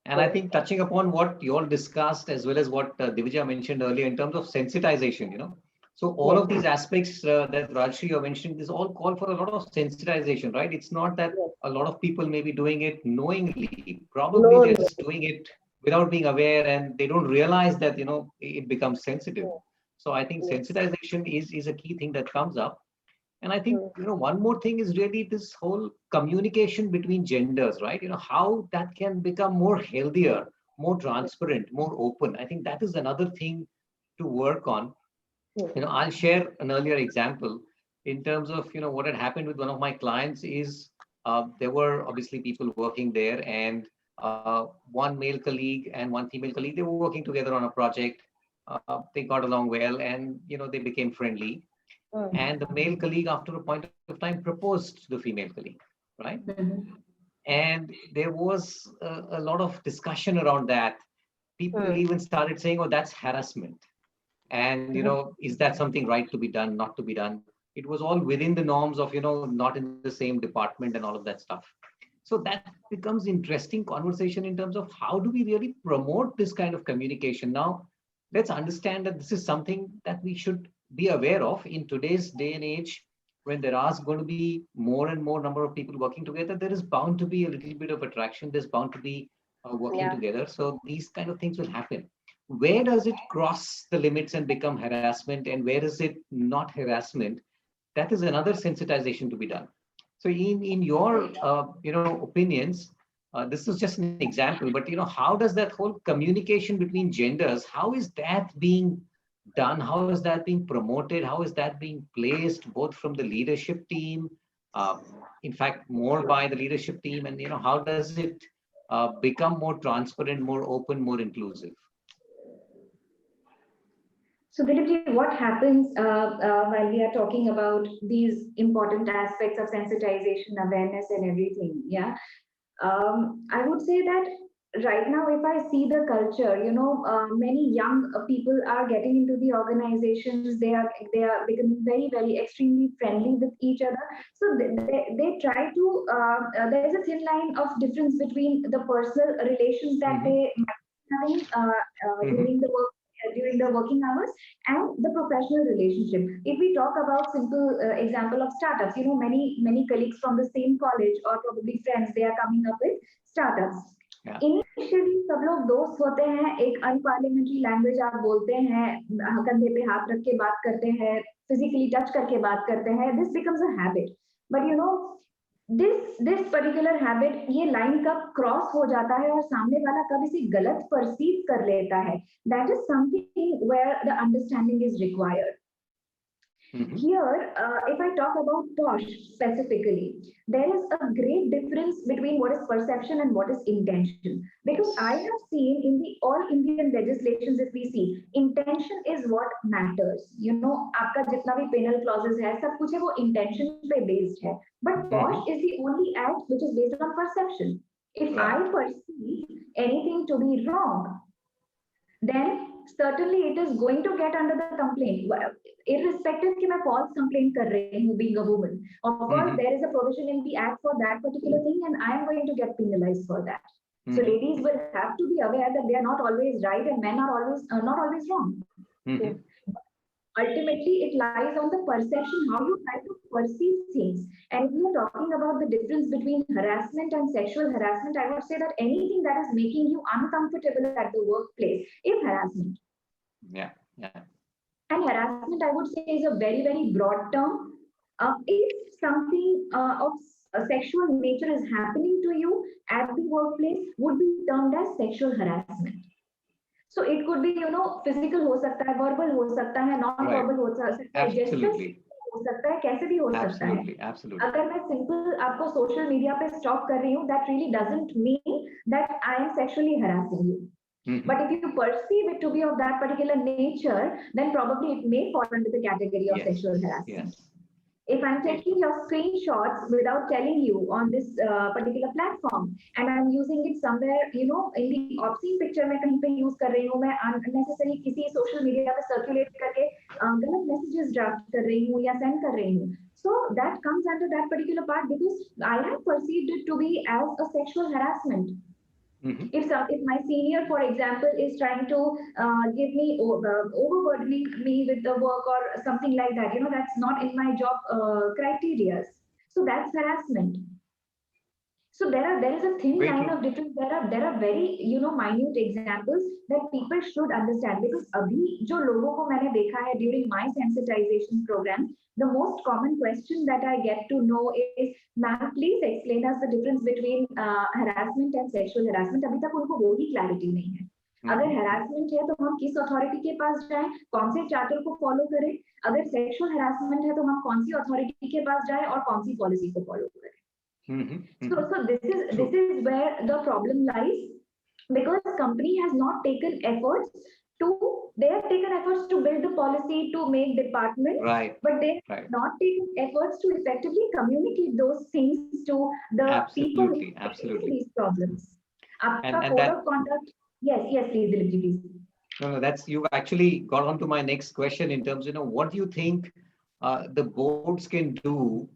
Speaker 3: And I think touching upon what you all discussed, as well as what Divija mentioned earlier in terms of sensitization, so all
Speaker 2: Yes,
Speaker 3: of these aspects that Rajshri you mentioned, this all call for a lot of sensitization, right? It's not that
Speaker 2: yes.
Speaker 3: a lot of people may be doing it knowingly. Probably they're
Speaker 2: No,
Speaker 3: just
Speaker 2: no.
Speaker 3: doing it without being aware, and they don't realize that it becomes sensitive.
Speaker 2: Yes,
Speaker 3: So I think
Speaker 2: yes.
Speaker 3: sensitization is a key thing that comes up. And I think,
Speaker 2: Mm,
Speaker 3: one more thing is really this whole communication between genders, right? How that can become more healthier, more transparent, more open. I think that is another thing to work on.
Speaker 2: mm,
Speaker 3: I'll share an earlier example in terms of, what had happened with one of my clients is there were obviously people working there, and one male colleague and one female colleague, they were working together on a project. They got along well, and, they became friendly.
Speaker 2: mm.
Speaker 3: And the male colleague, after a point of time, proposed to the female colleague, right? And there was a lot of discussion around that. People
Speaker 2: Mm,
Speaker 3: even started saying, oh, that's harassment. And, is that something right to be done, not to be done? It was all within the norms of, not in the same department and all of that stuff. So that becomes interesting conversation in terms of how do we really promote this kind of communication. Now, let's understand that this is something that we should be aware of in today's day and age. When there are going to be more and more number of people working together, there is bound to be a little bit of attraction. There's bound to be working
Speaker 2: yeah.
Speaker 3: together. So these kind of things will happen. Where does it cross the limits and become harassment, and where is it not harassment? That is another sensitization to be done. So in your opinions, this is just an example, but how does that whole communication between genders, how is that being done? How is that being promoted? How is that being placed, both from the leadership team, uh, in fact, more by the leadership team, and how does it become more transparent, more open, more inclusive?
Speaker 4: So, Dilipji, what happens while we are talking about these important aspects of sensitization, awareness, and everything? Yeah, I would say that right now, if I see the culture, many young people are getting into the organizations. They are becoming very, very extremely friendly with each other. So they try to. There is a thin line of difference between the personal relations that
Speaker 3: Mm-hmm.
Speaker 4: they might be having
Speaker 3: Mm-hmm.
Speaker 4: during the work. During the working hours and the professional relationship. If we talk about simple example of startups, many colleagues from the same college or probably friends, they are coming up with startups.
Speaker 3: Yeah.
Speaker 4: Initially सब लोग दोस्त होते हैं, एक unparliamentary language आप बोलते हैं, कंधे पे हाथ रख के बात करते हैं, फिजिकली टच करके बात करते हैं, this becomes a habit. But this particular habit, ये लाइन कब क्रॉस हो जाता है और सामने वाला कब इसे गलत परसीव कर लेता है, that is something where the understanding is required.
Speaker 3: Mm-hmm.
Speaker 4: Here, if I talk about POSH specifically, there is a great difference between what is perception and what is intention. Because
Speaker 3: Yes.
Speaker 4: I have seen in the all Indian legislations, if we see, intention is what matters. आपका जितना भी penal clauses है, सब कुछ है वो intention पे based है. But
Speaker 3: Mm-hmm.
Speaker 4: POSH is the only act which is based on perception. If I
Speaker 3: Right.
Speaker 4: perceive anything to be wrong, then certainly it is going to get under the complaint. Irrespective कि मैं false complaint कर रही हूँ being a woman. Of course,
Speaker 3: Mm-hmm.
Speaker 4: there is a provision in the act for that particular thing, and I am going to get penalized for that. So
Speaker 3: Mm-hmm.
Speaker 4: ladies will have to be aware that they are not always right and men are always not always wrong.
Speaker 3: Mm-hmm.
Speaker 4: Ultimately, it lies on the perception, how you try to perceive things. And if we are talking about the difference between harassment and sexual harassment, I would say that anything that is making you uncomfortable at the workplace is harassment.
Speaker 3: Yeah. Yeah.
Speaker 4: And harassment, I would say, is a very, very broad term. If something of a sexual nature is happening to you at the workplace, would be termed as sexual harassment. So it could be, physical हो सकता है, verbal हो सकता है,
Speaker 3: Right.
Speaker 4: non-verbal हो सकता है, gestures
Speaker 3: Absolutely.
Speaker 4: हो सकता है, कैसे भी हो सकता है.
Speaker 3: Absolutely. Absolutely.
Speaker 4: अगर मैं सिंपल आपको सोशल मीडिया पे स्टॉक कर रही हूँ, that really doesn't mean that I am sexually harassing you.
Speaker 3: Mm-hmm.
Speaker 4: But if you perceive it to be of that particular nature, then probably it may fall under the category of
Speaker 3: Yes.
Speaker 4: sexual harassment.
Speaker 3: Yes.
Speaker 4: If I'm taking your screenshots without telling you on this particular platform, and I'm using it somewhere, in the obscene picture मैं कहीं पे use कर रही हूँ, मैं unnecessary किसी social media पे circulate करके गलत messages draft कर रही हूँ या send कर रही हूँ. So that comes under that particular part because I have perceived it to be as a sexual harassment. If my senior, for example, is trying to give me overburdening me with the work or something like that, that's not in my job criteria. So that's harassment. So there is a thin
Speaker 3: Very
Speaker 4: line
Speaker 3: true.
Speaker 4: of difference. There are very minute examples that people should understand, because अभी जो लोगों को मैंने देखा है during my sensitization program, the most common question that I get to know is, ma'am, please explain us the difference between harassment and sexual harassment. अभी तक उनको वो ही clarity नहीं है. अगर harassment है तो हम किस अथॉरिटी के पास जाएं, कौन से चार्टर को फॉलो करें. अगर सेक्सुअल harassment है तो हम कौन सी अथॉरिटी के पास जाएं और कौन सी पॉलिसी को फॉलो करें. So this is where the problem lies, because company has not taken efforts they have taken efforts to build the policy, to make departments,
Speaker 3: Right.
Speaker 4: but they have not taken efforts to effectively communicate those things to the people who
Speaker 3: Absolutely, absolutely.
Speaker 4: these problems.
Speaker 3: And
Speaker 4: Code
Speaker 3: that,
Speaker 4: of conduct. Yes, please, Dilip ji, please.
Speaker 3: no, that's, you actually got on to my next question in terms, what do you think the boards can do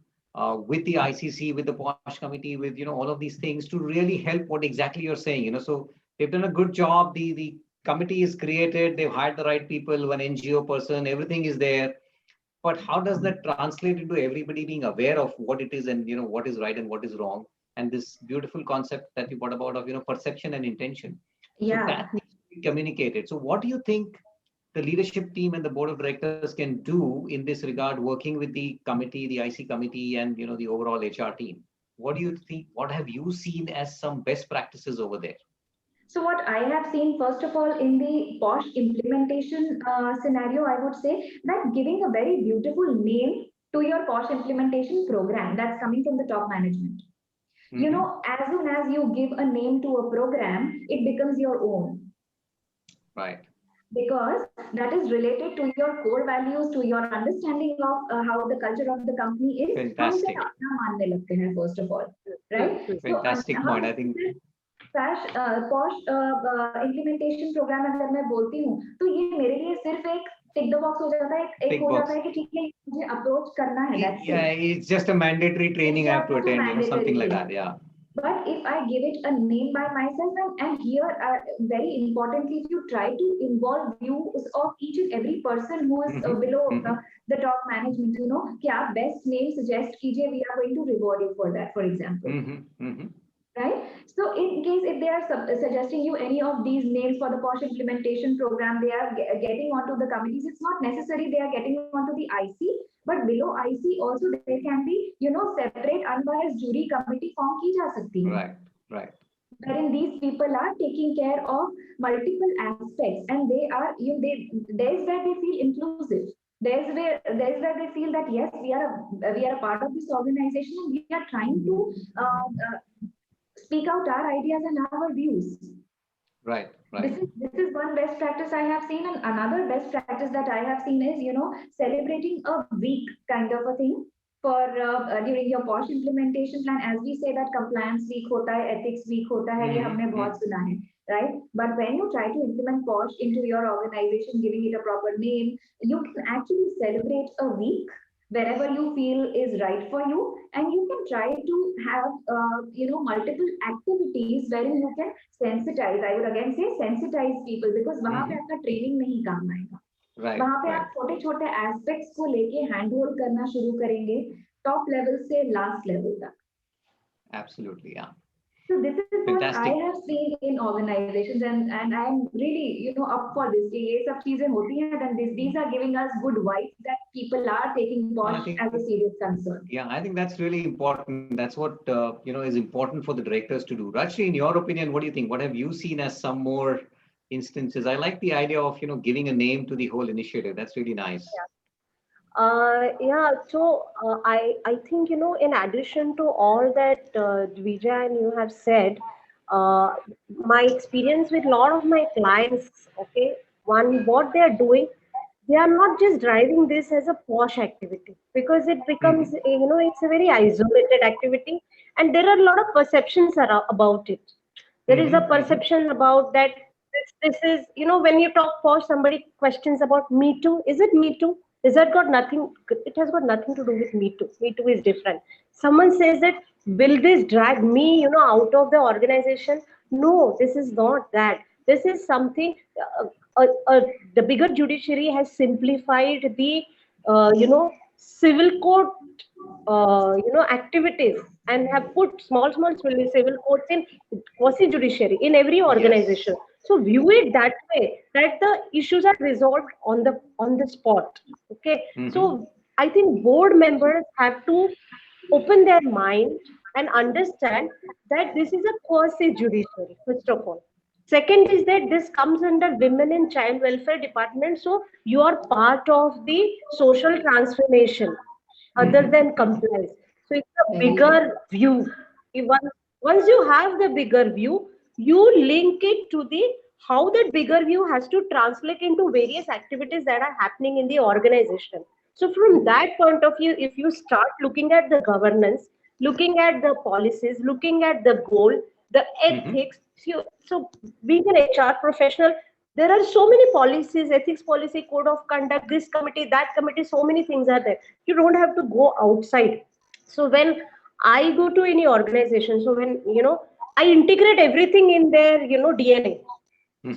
Speaker 3: with the ICC, with the POSH committee, with, all of these things to really help what exactly you're saying, so they've done a good job. The committee is created, they've hired the right people, one NGO person, everything is there. But how does that translate into everybody being aware of what it is and, what is right and what is wrong? And this beautiful concept that you brought about of, perception and intention. So that needs to be communicated. So what do you think the leadership team and the board of directors can do in this regard, working with the committee, the IC committee, and the overall HR team? What do you think? What have you seen as some best practices over there?
Speaker 4: So what I have seen, first of all, in the POSH implementation scenario, I would say that giving a very beautiful name to your POSH implementation program that's coming from the top management. As soon as you give a name to a program, it becomes your own.
Speaker 3: Right.
Speaker 4: Because that is related to your core values, to your understanding of how the culture of the company is.
Speaker 3: Fantastic.
Speaker 4: First of all, right?
Speaker 3: Fantastic point. I think
Speaker 4: POSH implementation program अगर मैं बोलती हूँ तो ये मेरे लिए सिर्फ एक tick the box हो जाता है, एक हो जाता है कि ठीक है मुझे approach करना है. That's
Speaker 3: it. It's just a mandatory training I have to attend, something like that. Yeah.
Speaker 4: But if I give it a name by myself, and here, very importantly, if you try to involve views of each and every person who is below the top management, कि आप best name suggest कीजिए, we are going to reward you for that, for example. Right? So in case if they are suggesting you any of these names for the POSH implementation program, they are getting onto the committees. It's not necessary they are getting onto the IC, but below IC also there can be, separate unbiased jury committee form की जा सकती है.
Speaker 3: Right.
Speaker 4: Wherein these people are taking care of multiple aspects, and they are, there's where they feel inclusive. There's where they feel that yes, we are a part of this organization, and we are trying to speak out our ideas and our views.
Speaker 3: Right.
Speaker 4: This is one best practice I have seen, and another best practice that I have seen is, celebrating a week kind of a thing for during your POSH implementation plan. As we say that compliance week hota hai, ethics week hota hai, ye humne bahut suna hai, right? But when you try to implement POSH into your organization, giving it a proper name, you can actually celebrate a week wherever you feel is right for you, and you can try to have multiple activities wherein you can sensitize. I would again say sensitize people, because वहाँ पे आपका training नहीं काम आएगा. वहाँ पे आप छोटे-छोटे aspects को लेके handhold करना शुरू करेंगे, top level से last level तक.
Speaker 3: Absolutely, yeah.
Speaker 4: So this is what I have seen in organizations, and I am really up for this. ये सब चीजें होती हैं, and these are giving us good vibes that people are taking POSH as a serious concern.
Speaker 3: Yeah, I think that's really important. That's what is important for the directors to do. Rajashri, in your opinion, what do you think? What have you seen as some more instances? I like the idea of giving a name to the whole initiative. That's really nice.
Speaker 2: So I think in addition to all that Divija and you have said, my experience with a lot of my clients, what they are doing, they are not just driving this as a POSH activity, because it becomes it's a very isolated activity, and there are a lot of perceptions about it. There is a perception about that this is when you talk POSH, somebody questions about Me Too. Is it Me Too? It has got nothing to do with Me Too. Me Too is different. Someone says that, will this drag me, out of the organization? No, this is not that. This is something. The bigger judiciary has simplified the civil court activities, and have put small civil courts in quasi judiciary in every
Speaker 3: Yes.
Speaker 2: organization. So view it that way, that the issues are resolved on the spot. Okay,
Speaker 3: Hmm.
Speaker 2: so I think board members have to open their mind and understand that this is a quasi judiciary, first of all. Second is that this comes under women and child welfare department, so you are part of the social transformation other
Speaker 3: Hmm.
Speaker 2: than compliance. So it's a
Speaker 1: Very true.
Speaker 2: bigger view. Once you have the bigger view, you link it to the how that bigger view has to translate into various activities that are happening in the organization. So from that point of view, if you start looking at the governance, looking at the policies, looking at the goal, the
Speaker 3: Hmm.
Speaker 2: ethics, so being an HR professional, there are so many policies, ethics policy, code of conduct, this committee, that committee, so many things are there. You don't have to go outside. So when I go to any organization, so when I integrate everything in their DNA.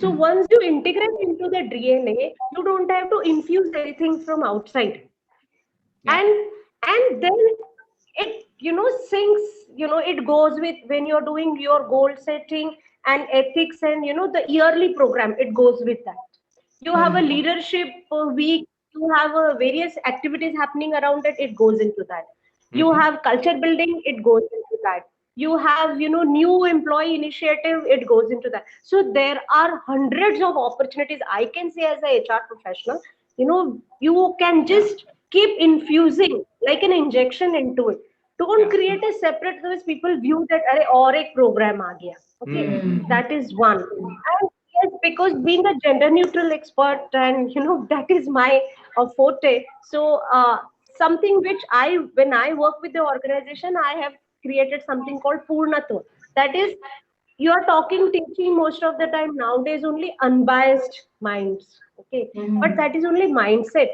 Speaker 2: So
Speaker 3: Hmm.
Speaker 2: once you integrate into the DNA, you don't have to infuse anything from outside.
Speaker 3: Yeah.
Speaker 2: And then it syncs, it goes with when you're doing your goal setting and ethics, and the yearly program, it goes with that. You have a
Speaker 1: Mhm.
Speaker 2: leadership week, you have various activities happening around it, it goes into that. You
Speaker 3: Hmm.
Speaker 2: have culture building, it goes into that. You have new employee initiative, it goes into that. So there are hundreds of opportunities, I can say, as a HR professional. You can
Speaker 3: Yeah.
Speaker 2: just keep infusing like an injection into it. Don't
Speaker 3: Yeah.
Speaker 2: create a separate, because people view that अरे और एक program आ गया. Okay,
Speaker 3: Hmm.
Speaker 2: that is one. And yes, because being a gender neutral expert, and that is my forte. So something which when I work with the organization, I have created something called Poornam. That is, you are talking, teaching most of the time nowadays only unbiased minds. Okay, but
Speaker 1: Mhm.
Speaker 2: that is only mindset.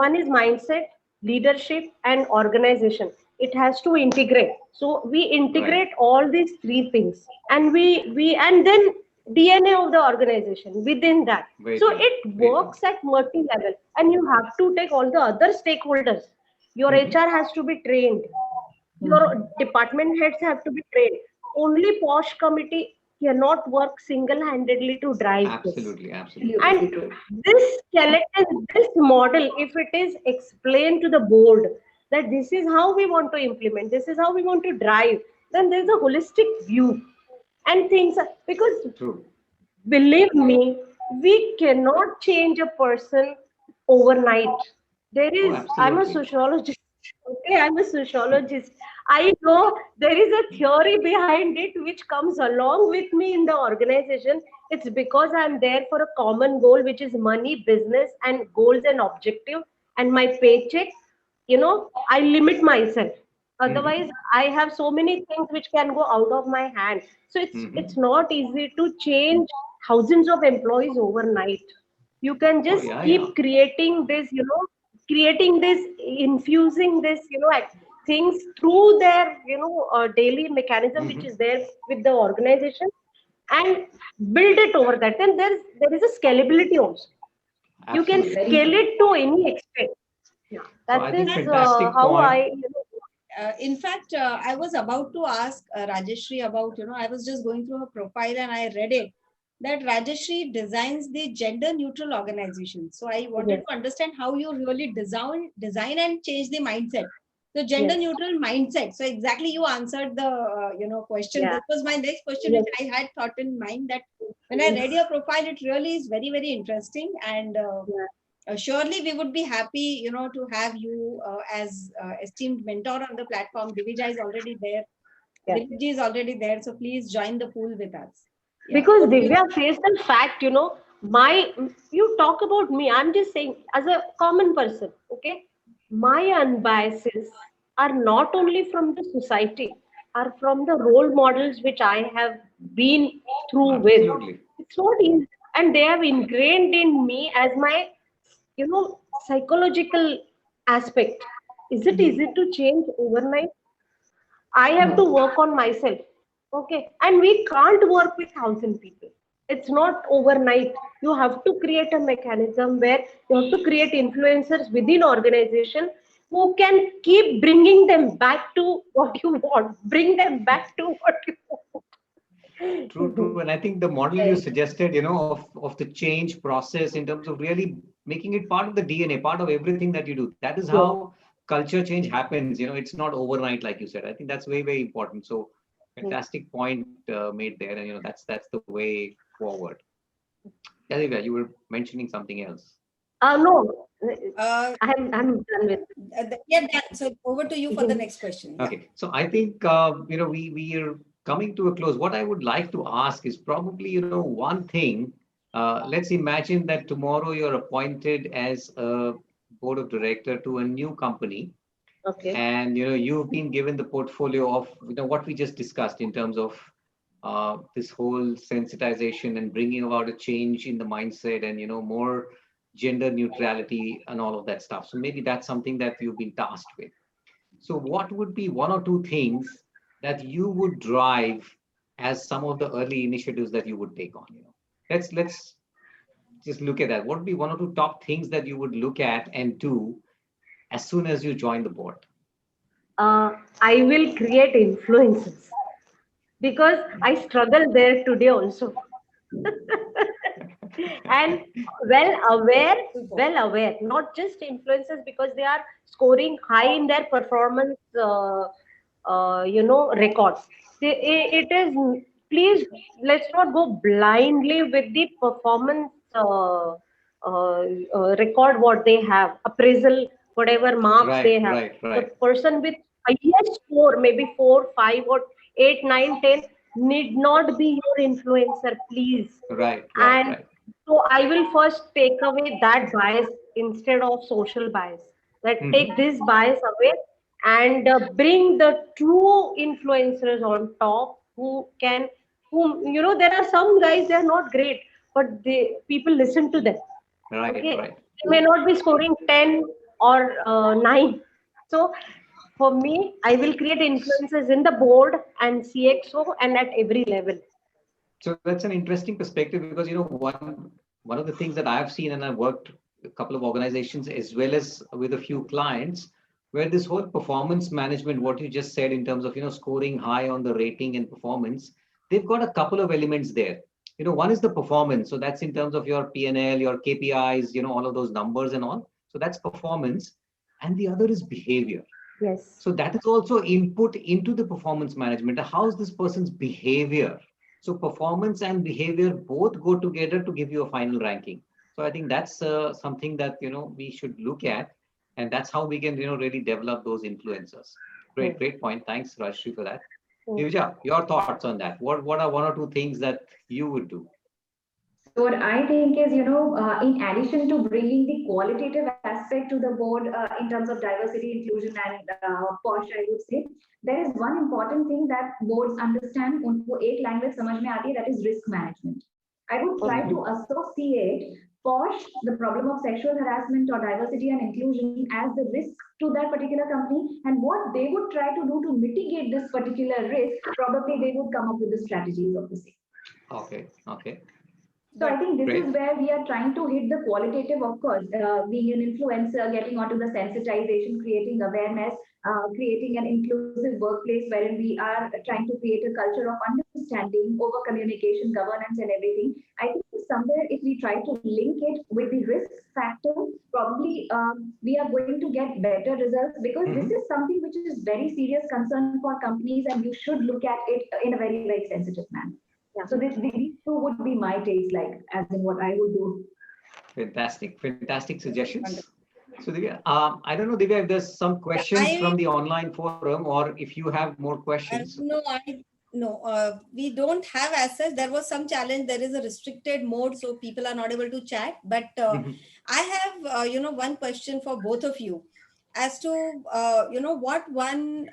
Speaker 2: One is mindset, leadership, and organization. It has to integrate. So we
Speaker 3: Right.
Speaker 2: integrate all these three things, and and then DNA of the organization within that.
Speaker 3: Very
Speaker 2: So
Speaker 3: true.
Speaker 2: it
Speaker 3: Very true.
Speaker 2: works at multi-level, and you have to take all the other stakeholders. Your
Speaker 3: Hmm.
Speaker 2: HR has to be trained. Your department heads have to be trained. Only posh committee cannot work single-handedly to drive this.
Speaker 3: Absolutely. Absolutely.
Speaker 2: And
Speaker 1: Absolutely true.
Speaker 2: this skeleton, this model, if it is explained to the board that this is how we want to implement, this is how we want to drive, then there's a holistic view. And things because
Speaker 3: True.
Speaker 2: believe me, we cannot change a person overnight.
Speaker 3: Oh,
Speaker 2: I'm a
Speaker 3: absolutely.
Speaker 2: sociologist. Okay, I'm a sociologist. I know there is a theory behind it which comes along with me in the organization. It's because I'm there for a common goal, which is money, business, and goals and objective, and my paycheck. I limit myself.
Speaker 3: Hmm.
Speaker 2: Otherwise, I have so many things which can go out of my hand. So it's
Speaker 3: Hmm.
Speaker 2: not easy to change thousands of employees overnight. You can
Speaker 3: Oh,
Speaker 2: just
Speaker 3: yeah, yeah.
Speaker 2: keep creating this, infusing this, things through their, daily mechanism which
Speaker 3: Hmm.
Speaker 2: is there with the organization, and build it over that. Then there is a scalability also. You can
Speaker 3: Absolutely.
Speaker 1: Very
Speaker 2: scale
Speaker 1: true.
Speaker 2: it to any extent. Yeah,
Speaker 3: So
Speaker 2: that
Speaker 3: I
Speaker 1: In
Speaker 3: think
Speaker 2: is
Speaker 1: fact,
Speaker 3: fantastic
Speaker 2: how
Speaker 3: point.
Speaker 1: in fact, I was about to ask Rajashri about, I was just going through her profile and I read it that Rajashri designs the gender neutral organization. So I wanted
Speaker 2: yes,
Speaker 1: to understand how you really design and change the mindset. So gender
Speaker 2: yes,
Speaker 1: neutral mindset. So exactly you answered the question.
Speaker 2: yeah,
Speaker 1: This was my next question, which
Speaker 2: yes,
Speaker 1: I had thought in mind that when I read
Speaker 2: yes,
Speaker 1: your profile, it really is very very interesting and.
Speaker 2: yeah.
Speaker 1: Surely we would be happy, to have you as esteemed mentor on the platform. Divija is already there.
Speaker 2: Yeah.
Speaker 1: Diviji is already there. So please join the pool with us. Yeah.
Speaker 2: Because
Speaker 1: Over to you.
Speaker 2: Divya faced the fact, you talk about me. I'm just saying, as a common person, okay, my unbiases are not only from the society, are from the role models which I have been through with.
Speaker 3: Absolutely.
Speaker 2: It's not easy, and they have ingrained in me as my, psychological aspect. Is it
Speaker 1: Mhm.
Speaker 2: easy to change overnight? I have to
Speaker 1: No.
Speaker 2: work on myself. Okay, and we can't work with 1,000 people. It's not overnight. You have to create a mechanism where you have to create influencers within organization who can keep bringing them back to what you want, bring them back to what you
Speaker 3: True, true.
Speaker 2: want.
Speaker 3: And I think the model you suggested, of the change process in terms of really making it part of the DNA, part of everything that you do. That is
Speaker 2: Yes.
Speaker 3: how culture change happens. It's not overnight, like you said. I think that's very, very important. So fantastic point made there. And, that's the way forward. Yeah, Divya, you were mentioning something else.
Speaker 2: No,
Speaker 1: Uh,
Speaker 2: I'm done with
Speaker 1: yeah, done. So over to you for the
Speaker 2: it.
Speaker 1: next question. Yeah.
Speaker 3: Okay, so I think we are coming to a close. What I would like to ask is probably one thing. Let's imagine that tomorrow you're appointed as a board of director to a new company,
Speaker 2: Okay.
Speaker 3: and you've been given the portfolio of what we just discussed in terms of this whole sensitization and bringing about a change in the mindset and more gender neutrality and all of that stuff. So maybe that's something that you've been tasked with. So, what would be one or two things that you would drive as some of the early initiatives that you would take on? Let's just look at that. What would be one or two top things that you would look at and do as soon as you join the board?
Speaker 2: I will create influences because I struggle there today also. And well aware,
Speaker 1: Super.
Speaker 2: well aware, not just influencers because they are scoring high in their performance, records. It is, please, let's not go blindly with the performance record what they have, appraisal, whatever marks
Speaker 3: Right,
Speaker 2: they have.
Speaker 3: right,
Speaker 2: The
Speaker 3: right,
Speaker 2: person with highest score, maybe 4, 5, or 8, 9, 10, need not be your influencer, please.
Speaker 3: right, right,
Speaker 2: And
Speaker 3: right.
Speaker 2: so I will first take away that bias instead of social bias. Let
Speaker 3: Hmm.
Speaker 2: take this bias away and bring the true influencers on top who can, whom, there are some guys, they're not great, but they, people listen to them.
Speaker 3: Right,
Speaker 2: Okay.
Speaker 3: right.
Speaker 2: They may not be scoring 10 or 9. So for me, I will create influences in the board and CXO and at every level.
Speaker 3: So that's an interesting perspective because one of the things that I've seen, and I've worked a couple of organizations as well as with a few clients, where this whole performance management, what you just said in terms of scoring high on the rating and performance, they've got a couple of elements there. One is the performance, so that's in terms of your P&L, your KPIs, all of those numbers and all. So that's performance, and the other is behavior.
Speaker 2: Yes.
Speaker 3: So that is also input into the performance management. How's this person's behavior? So performance and behavior both go together to give you a final ranking. So I think that's something that we should look at, and that's how we can really develop those influencers. Great,
Speaker 2: Hmm.
Speaker 3: great point. Thanks, Rajshri, for that.
Speaker 2: Hmm.
Speaker 3: Divija, your thoughts on that? What are one or two things that you would do?
Speaker 4: So what I think is, in addition to bringing the qualitative aspect to the board in terms of diversity, inclusion, and POSH, I would say, there is one important thing that boards understand. उनको एक language समझ में आती है, that is risk management. I would try
Speaker 2: Okay.
Speaker 4: to associate POSH, the problem of sexual harassment or diversity and inclusion, as the risk to that particular company, and what they would try to do to mitigate this particular risk. Probably they would come up with the strategies of the same.
Speaker 3: Okay, okay,
Speaker 4: So I
Speaker 1: Got
Speaker 4: think this is
Speaker 3: great.
Speaker 4: where we are trying to hit the qualitative, of course, being an influencer, getting onto the sensitization, creating awareness, creating an inclusive workplace wherein we are trying to create a culture of understanding, over communication, governance, and everything. I think somewhere if we try to link it with the risk factor, probably we are going to get better results because this
Speaker 3: Mhm.
Speaker 4: is something which is very serious concern for companies and you should look at it in a very, very sensitive manner.
Speaker 2: Yeah.
Speaker 4: So these two would be my takes, like as in what I would do.
Speaker 3: Fantastic, fantastic suggestions.
Speaker 1: wonderful.
Speaker 3: So, Divya, I don't know, Divya, if there's some
Speaker 1: Yeah,
Speaker 3: questions from the online forum or if you have more questions.
Speaker 1: no, no, we don't have as such. There was some challenge. There is a restricted mode, so people are not able to chat. But
Speaker 3: Mhm.
Speaker 1: I have, one question for both of you, as to what one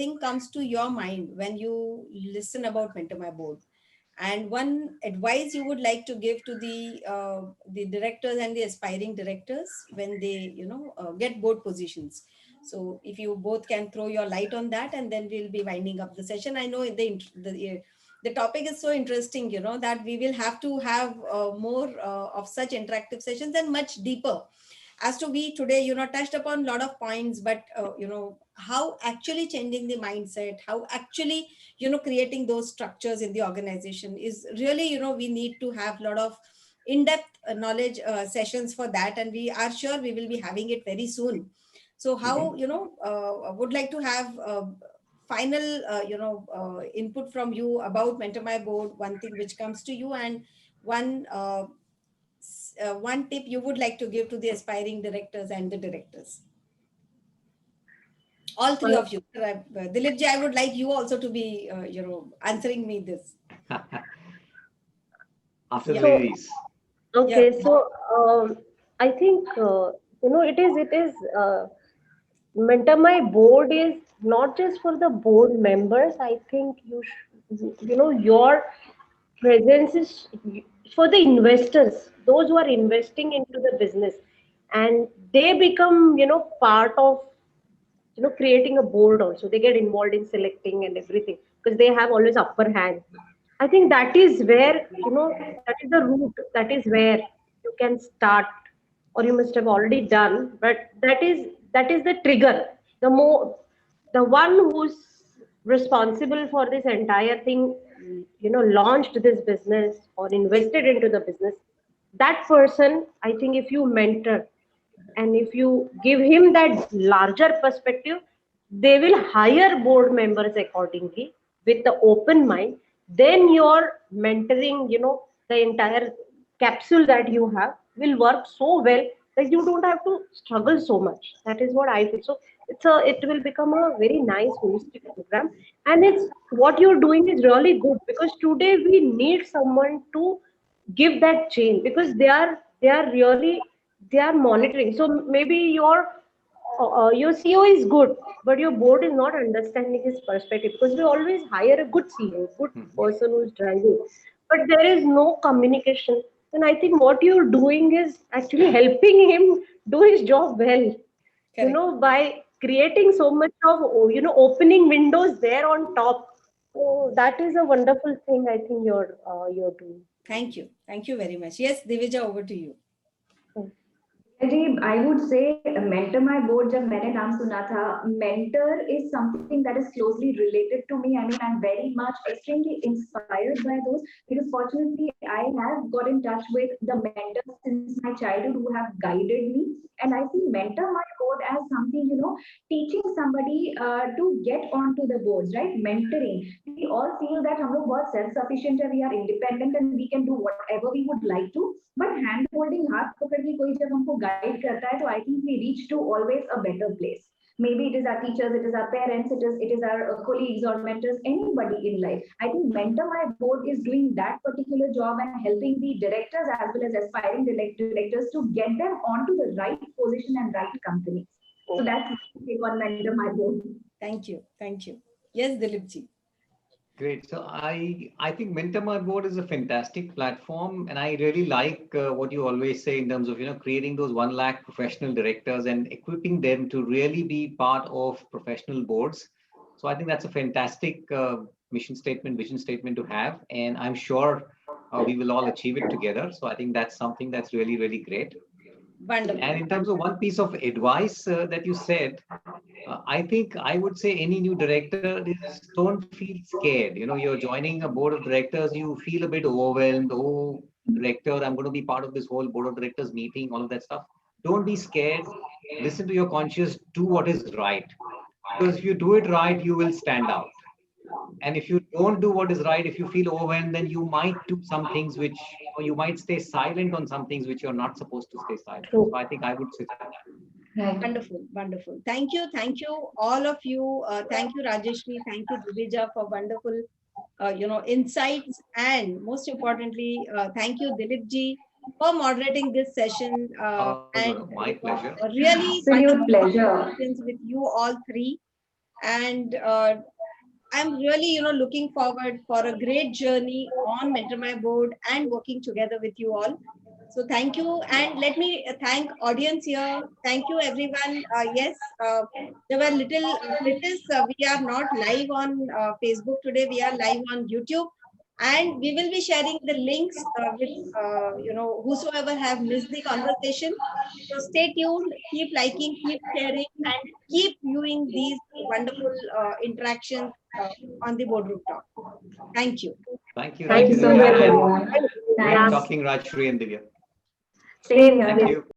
Speaker 1: thing comes to your mind when you listen about Mentor My Board, and one advice you would like to give to the directors and the aspiring directors when they get board positions. So if you both can throw your light on that, and then we'll be winding up the session. I know the topic is so interesting, that we will have to have more of such interactive sessions and much deeper. As to we today, touched upon a lot of points, but how actually changing the mindset, how actually creating those structures in the organization is really, we need to have a lot of in-depth knowledge sessions for that, and we are sure we will be having it very soon. So how, I would like to have final input from you about Mentor My Board, one thing which comes to you, and one one tip you would like to give to the aspiring directors and the directors, all three of you. Dilipji, I would like you also to be answering me this.
Speaker 3: After the
Speaker 1: Yeah.
Speaker 2: So,
Speaker 3: ladies.
Speaker 1: Yeah.
Speaker 2: okay, so I think it is mentor my board is not just for the board members. I think your presence is for the investors, those who are investing into the business, and they become part of creating a board also. They get involved in selecting and everything because they have always upper hand. I think that is where, that is the route, that is where you can start, or you must have already done, but that is the trigger. The one who's responsible for this entire thing, launched this business or invested into the business, that person, I think if you mentor and if you give him that larger perspective, they will hire board members accordingly with the open mind. Then your mentoring, the entire capsule that you have will work so well that you don't have to struggle so much. That is what I feel. So it will become a very nice holistic program, and it's what you're doing is really good, because today we need someone to give that change, because they are really, they are monitoring. So maybe your CEO is good, but your board is not understanding his perspective, because we always hire a good CEO, good
Speaker 3: Mhm.
Speaker 2: person who is driving, but there is no communication. And I think what you're doing is actually helping him do his job well,
Speaker 1: Correct.
Speaker 2: by creating so much of, opening windows there on top. So that is a wonderful thing, I think you're doing.
Speaker 1: Thank you. Thank you very much. Yes, Divija, over to you.
Speaker 4: Ji, I would say mentor my board. जब मैंने नाम सुना था, mentor is something that is closely related to me. I mean, I'm very much extremely inspired by those, because fortunately I have got in touch with the mentors since my childhood who have guided me, and I see mentor my board as something, teaching somebody to get onto the boards, right? Mentoring. We all feel that हम लोग बहुत self sufficient है, we are independent and we can do whatever we would like to. But hand holding, हाथ पकड़ के कोई जब हमको guide करता है, तो I think we reach to always a better place. Maybe it is our teachers, it is our parents, it is our colleagues or mentors, anybody in life. I think Mentor My Board is doing that particular job and helping the directors as well as aspiring directors to get them onto the right position and right companies. So that's my take on Mentor My Board.
Speaker 1: Thank you. Thank you. Yes, Dilipji.
Speaker 3: Great. So I think Mentor My Board is a fantastic platform, and I really like what you always say in terms of creating those 1 lakh professional directors and equipping them to really be part of professional boards. So I think that's a fantastic mission statement, vision statement to have, and I'm sure we will all achieve it together. So I think that's something that's really really great. And
Speaker 1: Wonderful.
Speaker 3: in terms of one piece of advice that you said, I think I would say any new director is don't feel scared. You're joining a board of directors, you feel a bit overwhelmed. Oh, director, I'm going to be part of this whole board of directors meeting, all of that stuff. Don't be scared. Listen to your conscience, do what is right. Because if you do it right, you will stand out. And if you don't do what is right, if you feel overwhelmed, then you might do some things which, or you might stay silent on some things which you're not supposed to stay silent.
Speaker 2: True.
Speaker 3: So I think I would say that.
Speaker 4: Right.
Speaker 1: Wonderful, wonderful. Thank you, all of you. Thank you, Rajashri. Thank you, Divija, for wonderful, insights, and most importantly, thank you, Dilipji, for moderating this session.
Speaker 3: Oh, no,
Speaker 1: And
Speaker 3: no, my pleasure.
Speaker 1: a really
Speaker 4: Absolute
Speaker 1: wonderful
Speaker 4: pleasure.
Speaker 1: conversations with you all three. And I'm really, looking forward for a great journey on Mentor My Board and working together with you all. So thank you, and let me thank audience here. Thank you, everyone. Yes, there were little glitches. We are not live on Facebook today. We are live on YouTube, and we will be sharing the links with whosoever have missed the conversation. So stay tuned. Keep liking, keep sharing, and keep viewing these wonderful interactions on the boardroom talk. Thank you.
Speaker 3: Thank you.
Speaker 4: Thank
Speaker 3: Thank
Speaker 4: you
Speaker 3: you,
Speaker 4: so much,
Speaker 3: Divya.
Speaker 4: everyone.
Speaker 3: Great
Speaker 4: Thanks.
Speaker 3: talking, Rajashri and Divya.
Speaker 4: Same here.
Speaker 3: Thank you.